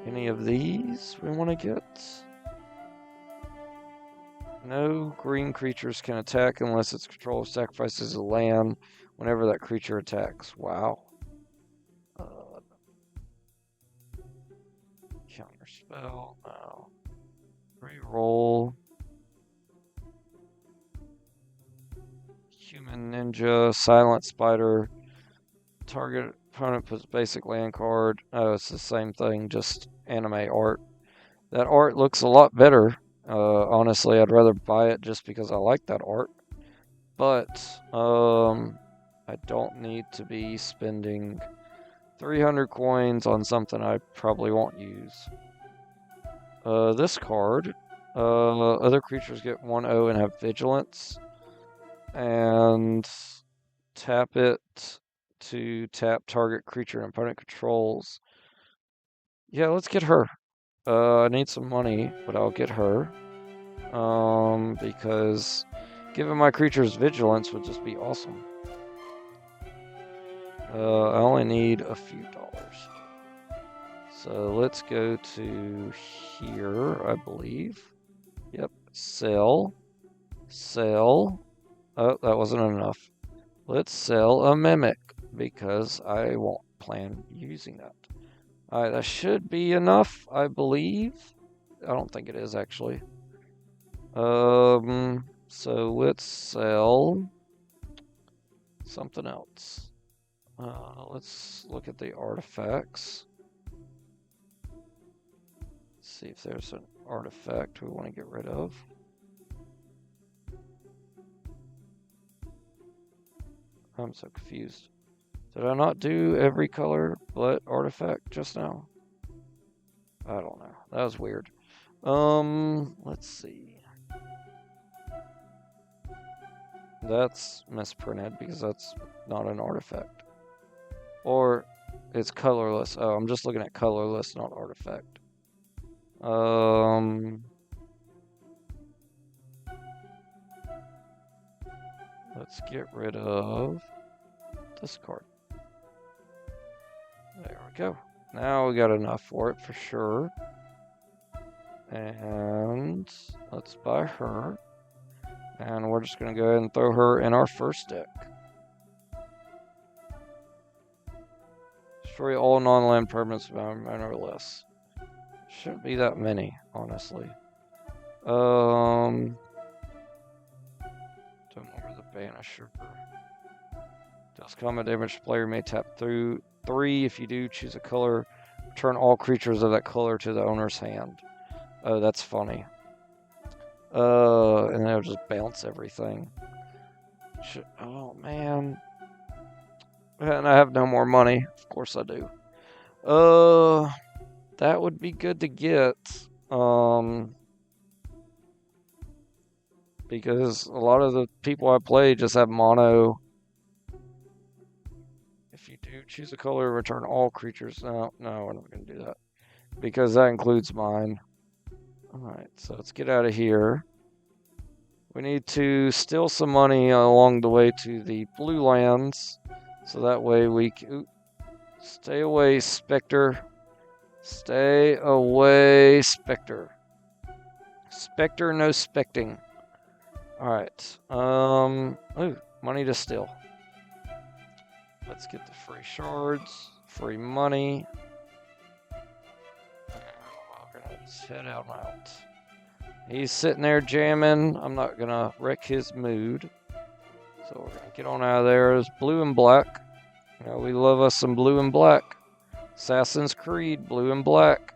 Any of these we want to get? No green creatures can attack unless its controller sacrifices a land whenever that creature attacks. Wow. Counter spell. No. Reroll. Human Ninja. Silent Spider. Target opponent puts basic land card. Oh, it's the same thing, just anime art. That art looks a lot better. Honestly, I'd rather buy it just because I like that art. But I I don't need to be spending 300 coins on something I probably won't use. This card, other creatures get 1/0 and have vigilance. And tap it to tap target creature and opponent controls. Yeah, let's get her. I need some money, but I'll get her. Because giving my creatures vigilance would just be awesome. I only need a few dollars. So let's go to here, I believe. Yep, sell. Sell. Oh, that wasn't enough. Let's sell a Mimic, because I won't plan using that. Alright, that should be enough, I believe. I don't think it is, actually. So let's sell something else. Let's look at the artifacts. See if there's an artifact we want to get rid of. I'm so confused. Did I not do every color but artifact just now? I don't know. That was weird. Let's see. That's misprinted because that's not an artifact. Or it's colorless. Oh, I'm just looking at colorless, not artifact. Let's get rid of this card. There we go. Now we got enough for it for sure. And let's buy her. And we're just going to go ahead and throw her in our first deck. Destroy all non-land permanents of mana or less. Shouldn't be that many, honestly. Don't remember the Banisher. Deals combat damage. Player may tap through 3. If you do, choose a color. Return all creatures of that color to the owner's hand. Oh, that's funny. And then it'll just bounce everything. Oh, man. And I have no more money. Of course I do. That would be good to get. Because a lot of the people I play just have mono. If you do choose a color, return all creatures. No, we're not going to do that. Because that includes mine. Alright, so let's get out of here. We need to steal some money along the way to the blue lands. So that way we can... Ooh, stay away, Spectre. Stay away, Spectre. Spectre, no specting. Alright. Ooh, money to steal. Let's get the free shards. Free money. Let's head out. He's sitting there jamming. I'm not going to wreck his mood. So we're going to get on out of there. It's blue and black. You know, we love us some blue and black. Assassin's Creed, blue and black.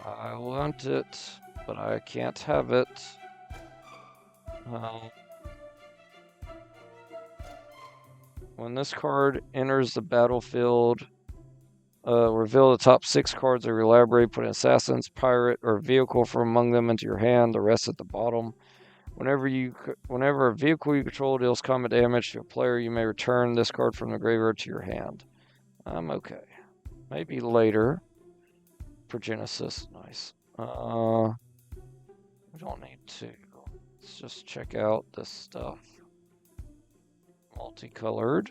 I want it, but I can't have it. When this card enters the battlefield, reveal the top 6 cards of your library, put an assassin's, pirate, or vehicle from among them into your hand, the rest at the bottom. Whenever a vehicle you control deals combat damage to a player, you may return this card from the graveyard to your hand. I'm okay. Maybe later. For Genesis, nice. We don't need to. Let's just check out this stuff. Multicolored.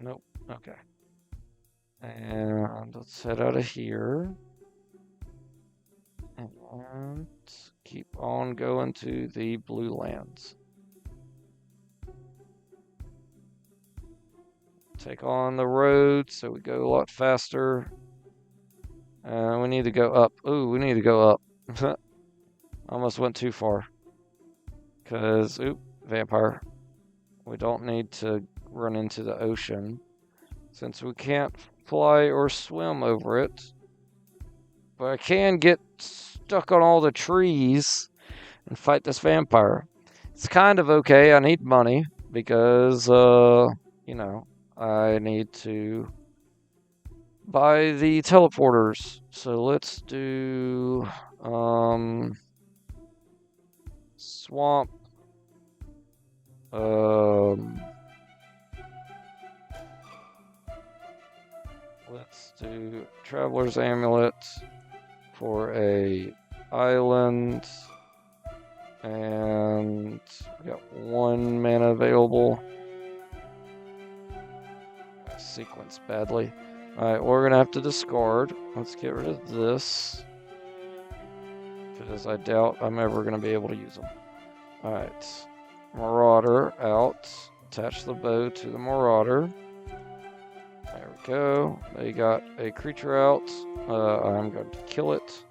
Nope. Okay. And let's head out of here. And keep on going to the blue lands. Take on the road so we go a lot faster. We need to go up. Ooh, we need to go up. Almost went too far. Because, oop, vampire. We don't need to run into the ocean. Since we can't fly or swim over it. But I can get stuck on all the trees. and fight this vampire. It's kind of okay. I need money because, you know, I need to buy the teleporters. So let's do, swamp. Let's do Traveler's Amulet for a island. And we got 1 mana available. I sequenced badly. Alright, we're gonna have to discard. Let's get rid of this, because I doubt I'm ever gonna be able to use them. Alright, Marauder out. Attach the bow to the Marauder. There we go. They got a creature out. I'm going to kill it,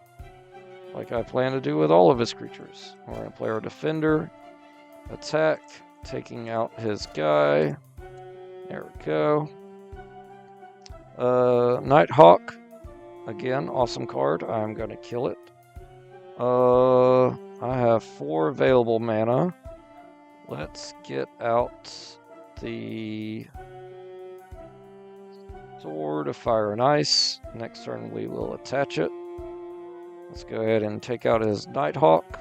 like I plan to do with all of his creatures. We're going to play our Defender. Attack, taking out his guy. There we go. Nighthawk. Again, awesome card. I'm going to kill it. I have 4 available mana. Let's get out the Sword of Fire and Ice. Next turn we will attach it. Let's go ahead and take out his Nighthawk.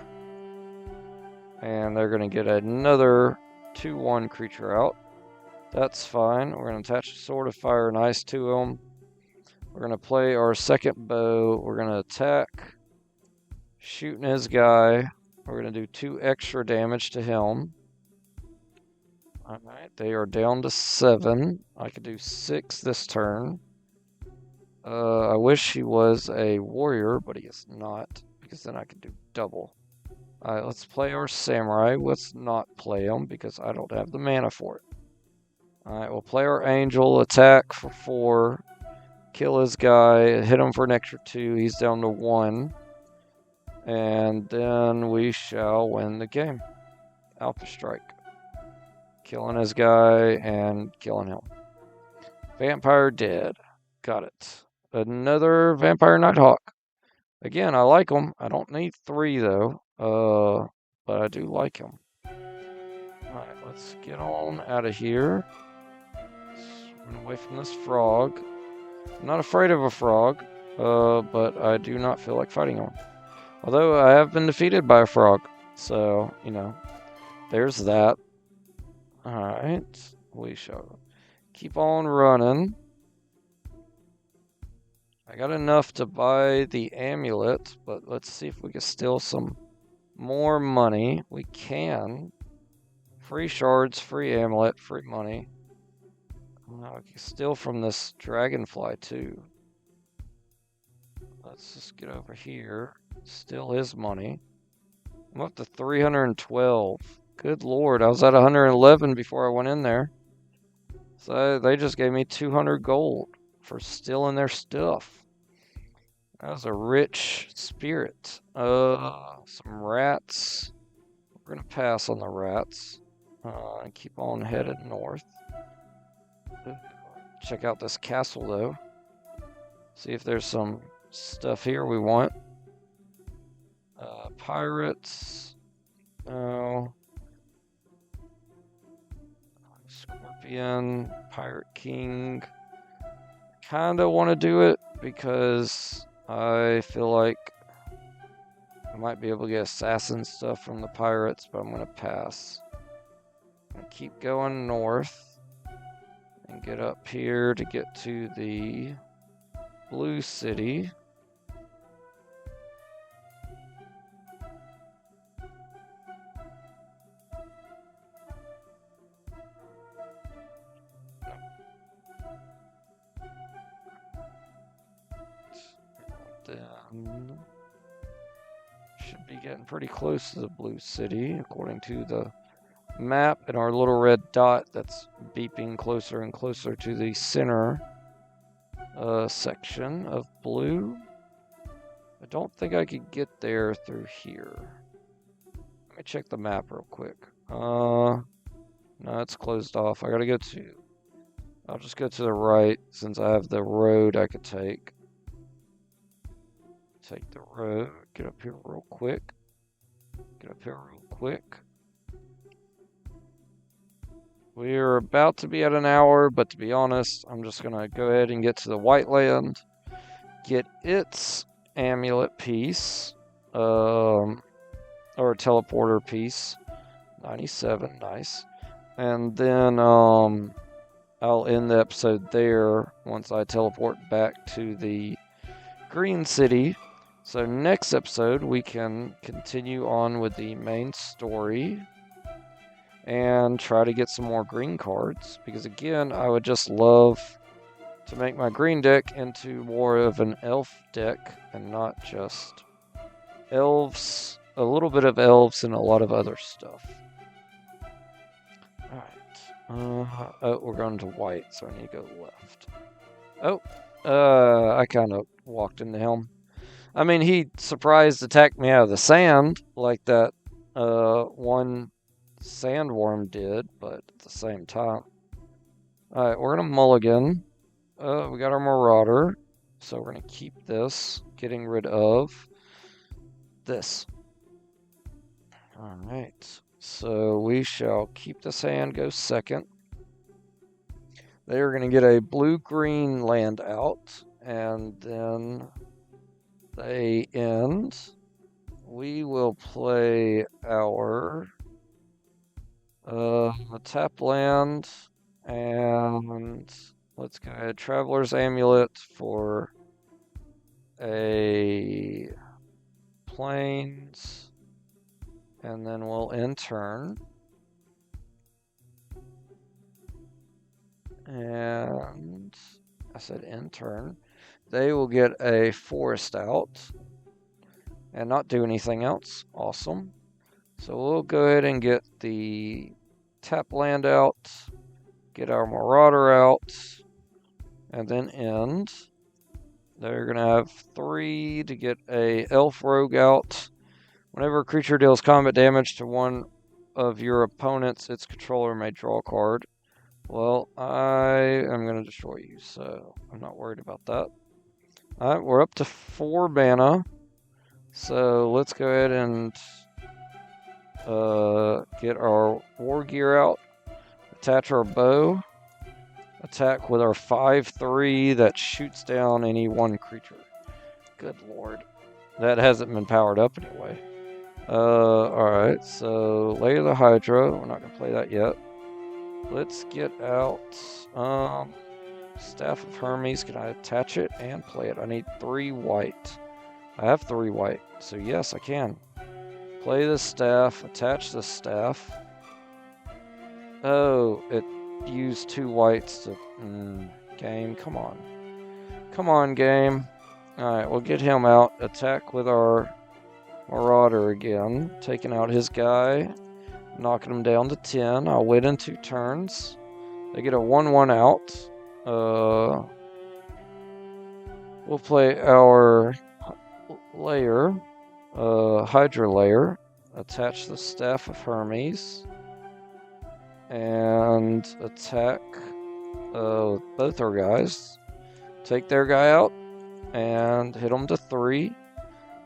And they're going to get another 2/1 creature out. That's fine. We're going to attach Sword of Fire and Ice to him. We're going to play our second bow. We're going to attack, shooting his guy. We're going to do 2 extra damage to him. Alright, they are down to 7. I could do 6 this turn. I wish he was a warrior, but he is not, because then I could do double. Alright, let's play our samurai. Let's not play him, because I don't have the mana for it. Alright, we'll play our angel, attack for 4, kill his guy, hit him for an extra 2, he's down to 1. And then we shall win the game. Alpha Strike. Killing his guy and killing him. Vampire dead. Got it. Another Vampire Nighthawk. Again, I like him. I don't need 3 though. But I do like him. Alright, let's get on out of here. Run away from this frog. I'm not afraid of a frog, but I do not feel like fighting him. Although I have been defeated by a frog. So, you know, there's that. Alright, we shall keep on running. I got enough to buy the amulet, but let's see if we can steal some more money. We can. Free shards, free amulet, free money. I can steal from this dragonfly too. Let's just get over here. Steal his money. I'm up to 312. Good lord, I was at 111 before I went in there. So they just gave me 200 gold for stealing their stuff. That was a rich spirit. Some rats. We're gonna pass on the rats. And keep on headed north. Check out this castle though. See if there's some stuff here we want. Pirates. No. Scorpion. Pirate King. Kinda want to do it because I feel like I might be able to get assassin stuff from the pirates, but I'm going to pass. I'm going to keep going north and get up here to get to the Blue City. Then should be getting pretty close to the Blue City according to the map and our little red dot that's beeping closer and closer to the center section of blue. I don't think I could get there through here. Let me check the map real quick. No, it's closed off. I gotta go to... I'll just go to the right since I have the road I could take. Take the road, get up here real quick. get up here real quick. We're about to be at an hour, but to be honest, I'm just going to go ahead and get to the White Land, get its amulet piece, or teleporter piece. 97, nice. And then I'll end the episode there once I teleport back to the Green City. So next episode, we can continue on with the main story and try to get some more green cards. Because again, I would just love to make my green deck into more of an elf deck and not just elves, a little bit of elves and a lot of other stuff. Alright. Oh, we're going to white, so I need to go left. Oh, I kind of walked into him. I mean, he surprised attacked me out of the sand like that one sandworm did, but at the same time. Alright, we're going to mulligan. We got our Marauder, so we're going to keep this, getting rid of this. Alright, so we shall keep this hand, go second. They are going to get a blue-green land out, and then they end. We will play our tap land, and let's go ahead. Traveler's Amulet for a plains, and then we'll end turn. And I said end turn. They will get a forest out and not do anything else. Awesome. So we'll go ahead and get the tap land out, get our Marauder out, and then end. They're going to have 3 to get a Elf Rogue out. Whenever a creature deals combat damage to one of your opponents, its controller may draw a card. Well, I am going to destroy you, so I'm not worried about that. Alright, we're up to 4 mana. So let's go ahead and get our War Gear out. Attach our bow. Attack with our 5/3 that shoots down any one creature. Good lord. That hasn't been powered up anyway. Alright, so Layer the Hydra. We're not going to play that yet. Let's get out Staff of Hermes. Can I attach it and play it? I need 3 white. I have 3 white, so yes, I can. Play the staff, attach the staff. Oh, it used 2 whites to... game, come on. Come on, game. Alright, we'll get him out. Attack with our Marauder again. Taking out his guy. Knocking him down to 10. I'll wait in 2 turns. They get a 1/1 out. We'll play our layer. Hydra layer. Attach the Staff of Hermes. And attack both our guys. Take their guy out. And hit them to 3.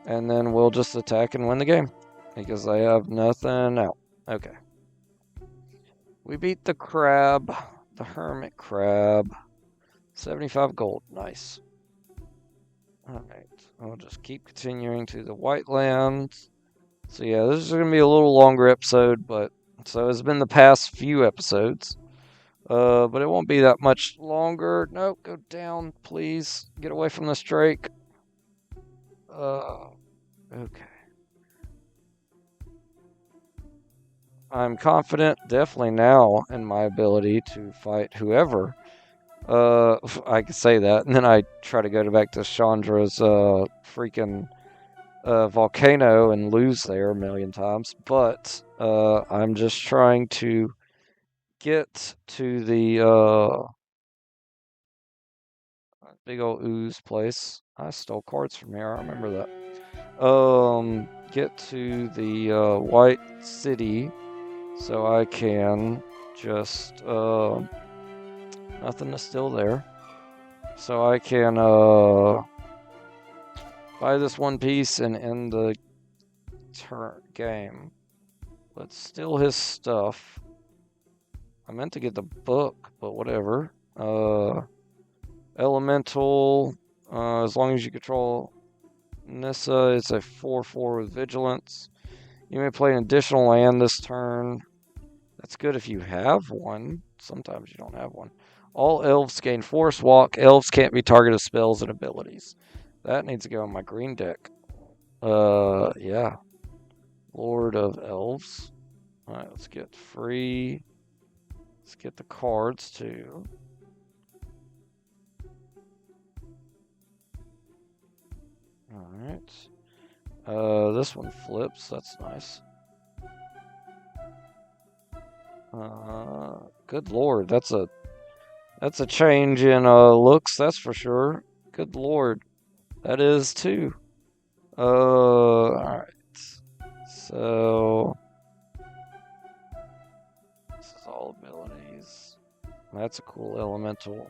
And then we'll just attack and win the game. Because they have nothing out. Okay. We beat the crab. The hermit crab. 75 gold. Nice. Alright. I'll just keep continuing to the White Land. So yeah, this is going to be a little longer episode, but so it's been the past few episodes. But it won't be that much longer. Nope, go down, please. Get away from this Drake. Okay. I'm confident, definitely now, in my ability to fight whoever. I can say that, and then I try to go back to Chandra's freaking volcano and lose there a million times. But I'm just trying to get to the big old ooze place. I stole cards from here, I remember that. Get to the White City so I can just nothing is still there. So I can buy this one piece and end the game. Let's steal his stuff. I meant to get the book, but whatever. Elemental, as long as you control Nissa, it's a 4/4 with vigilance. You may play an additional land this turn. That's good if you have one. Sometimes you don't have one. All elves gain force walk. Elves can't be targeted with spells and abilities. That needs to go in my green deck. Yeah. Lord of Elves. Alright, let's get free. Let's get the cards too. Alright. This one flips. That's nice. Good lord, that's a change in looks, that's for sure. Good lord. That is too. Alright. So this is all abilities. That's a cool elemental.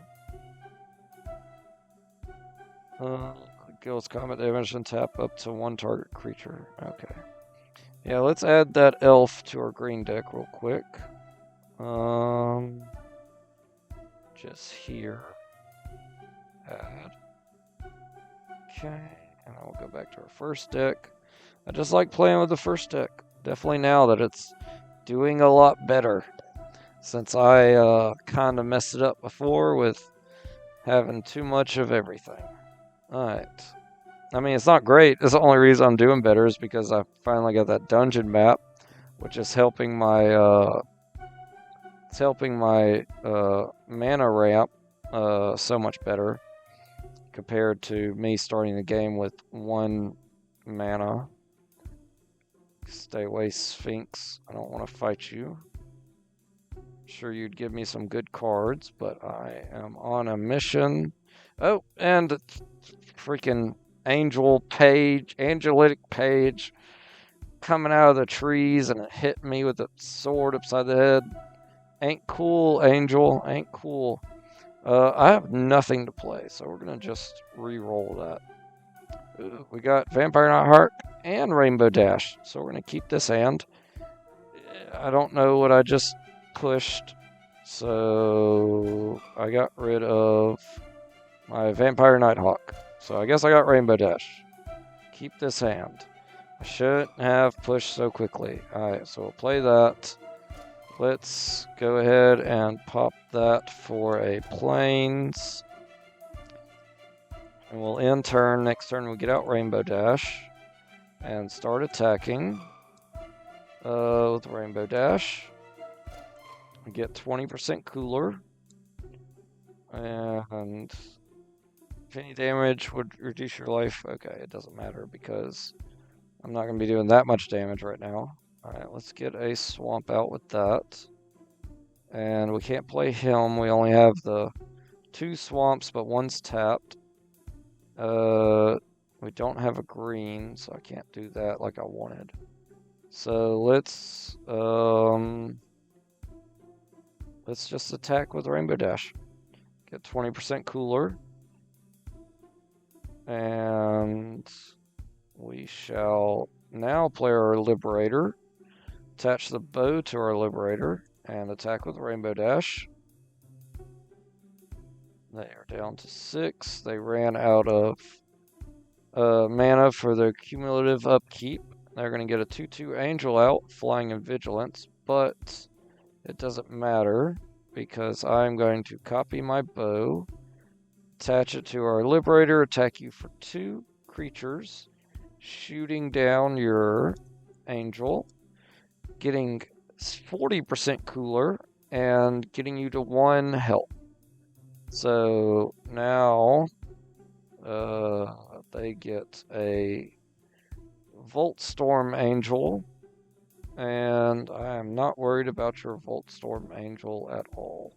Deals combat damage and tap up to one target creature. Okay. Yeah, let's add that elf to our green deck real quick. Just here. Add. Okay, and I will go back to our first deck. I just like playing with the first deck. Definitely now that it's doing a lot better. Since I kind of messed it up before with having too much of everything. Alright. I mean, it's not great. It's the only reason I'm doing better is because I finally got that dungeon map, which is helping my mana ramp so much better compared to me starting the game with 1 mana. Stay away, Sphinx. I don't want to fight you. Sure, you'd give me some good cards, but I am on a mission. Oh, and freaking angelic page coming out of the trees, and it hit me with a sword upside the head. Ain't cool, Angel. Ain't cool. I have nothing to play, so we're going to just re-roll that. Ooh, we got Vampire Nighthawk and Rainbow Dash, so we're going to keep this hand. I don't know what I just pushed, so I got rid of my Vampire Nighthawk. So I guess I got Rainbow Dash. Keep this hand. I shouldn't have pushed so quickly. Alright, so we'll play that. Let's go ahead and pop that for a Plains. And we'll end turn. Next turn we'll get out Rainbow Dash. And start attacking. With Rainbow Dash. We get 20% cooler. And if any damage would reduce your life. Okay, it doesn't matter because I'm not going to be doing that much damage right now. Alright, let's get a swamp out with that. And we can't play him. We only have the 2 swamps, but one's tapped. We don't have a green, so I can't do that like I wanted. So let's just attack with Rainbow Dash. Get 20% cooler. And we shall now play our Liberator. Attach the bow to our Liberator and attack with Rainbow Dash. They are down to 6. They ran out of mana for their cumulative upkeep. They're going to get a 2/2 Angel out, flying in Vigilance, but it doesn't matter because I'm going to copy my bow, attach it to our Liberator, attack you for 2 creatures, shooting down your Angel, getting 40% cooler, and getting you to 1 health. So now they get a Voltstorm Angel, and I am not worried about your Voltstorm Angel at all.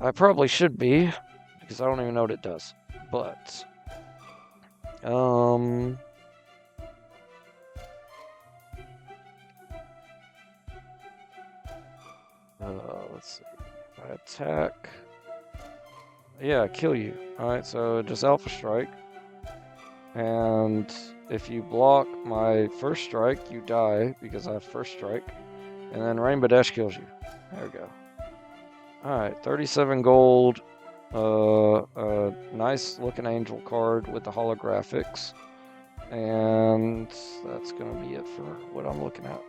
I probably should be, because I don't even know what it does. But let's see. If I attack, yeah, kill you. Alright, so just Alpha Strike. And if you block my first strike, you die because I have first strike. And then Rainbow Dash kills you. There we go. Alright, 37 gold. A nice looking angel card with the holographics. And that's going to be it for what I'm looking at.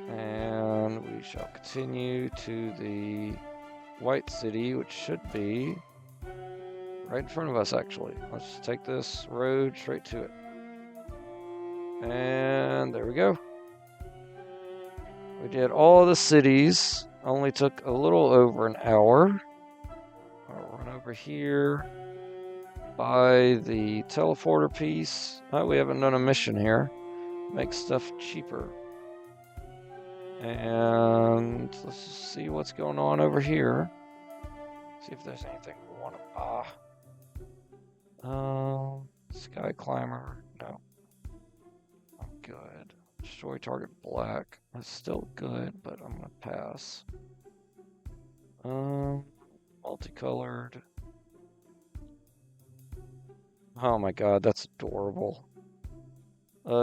And we shall continue to the White City, which should be right in front of us, actually. Let's take this road straight to it. And there we go. We did all the cities. Only took a little over an hour. I'll run over here. Buy the teleporter piece. Oh, we haven't done a mission here. Make stuff cheaper. And let's see what's going on over here. See if there's anything we want to buy. Sky Climber. No. I'm good. Destroy target black. That's still good, but I'm going to pass. Multicolored. Oh my god, that's adorable.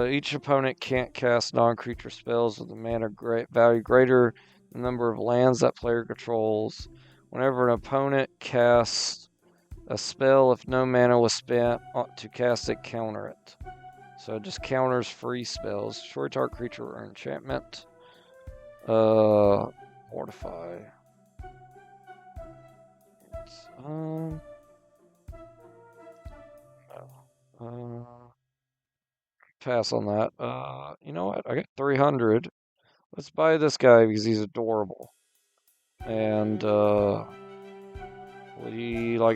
Each opponent can't cast non-creature spells with a mana value greater than the number of lands that player controls. Whenever an opponent casts a spell, if no mana was spent to cast it, counter it. So it just counters free spells. Destroy target creature or enchantment. Mortify. Pass on that. You know what? I got 300. Let's buy this guy because he's adorable. And, like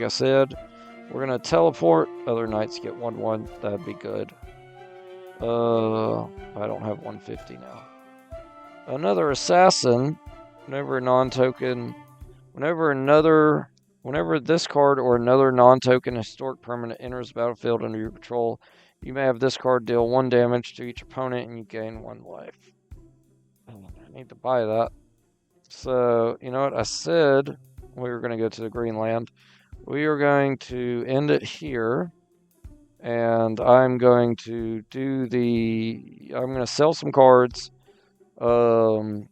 I said, we're going to teleport. Other knights get 1/1. That'd be good. I don't have 150 now. Another assassin. Whenever this card or another non-token historic permanent enters the battlefield under your control, you may have this card deal 1 damage to each opponent and you gain 1 life. I need to buy that. So, you know what? I said we were going to go to the Greenland. We are going to end it here. And I'm going to I'm going to sell some cards. Do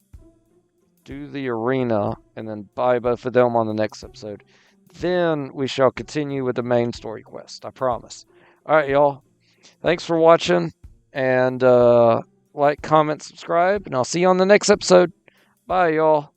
the arena and then buy both of them on the next episode. Then we shall continue with the main story quest. I promise. All right, y'all. Thanks for watching. And like, comment, subscribe. And I'll see you on the next episode. Bye, y'all.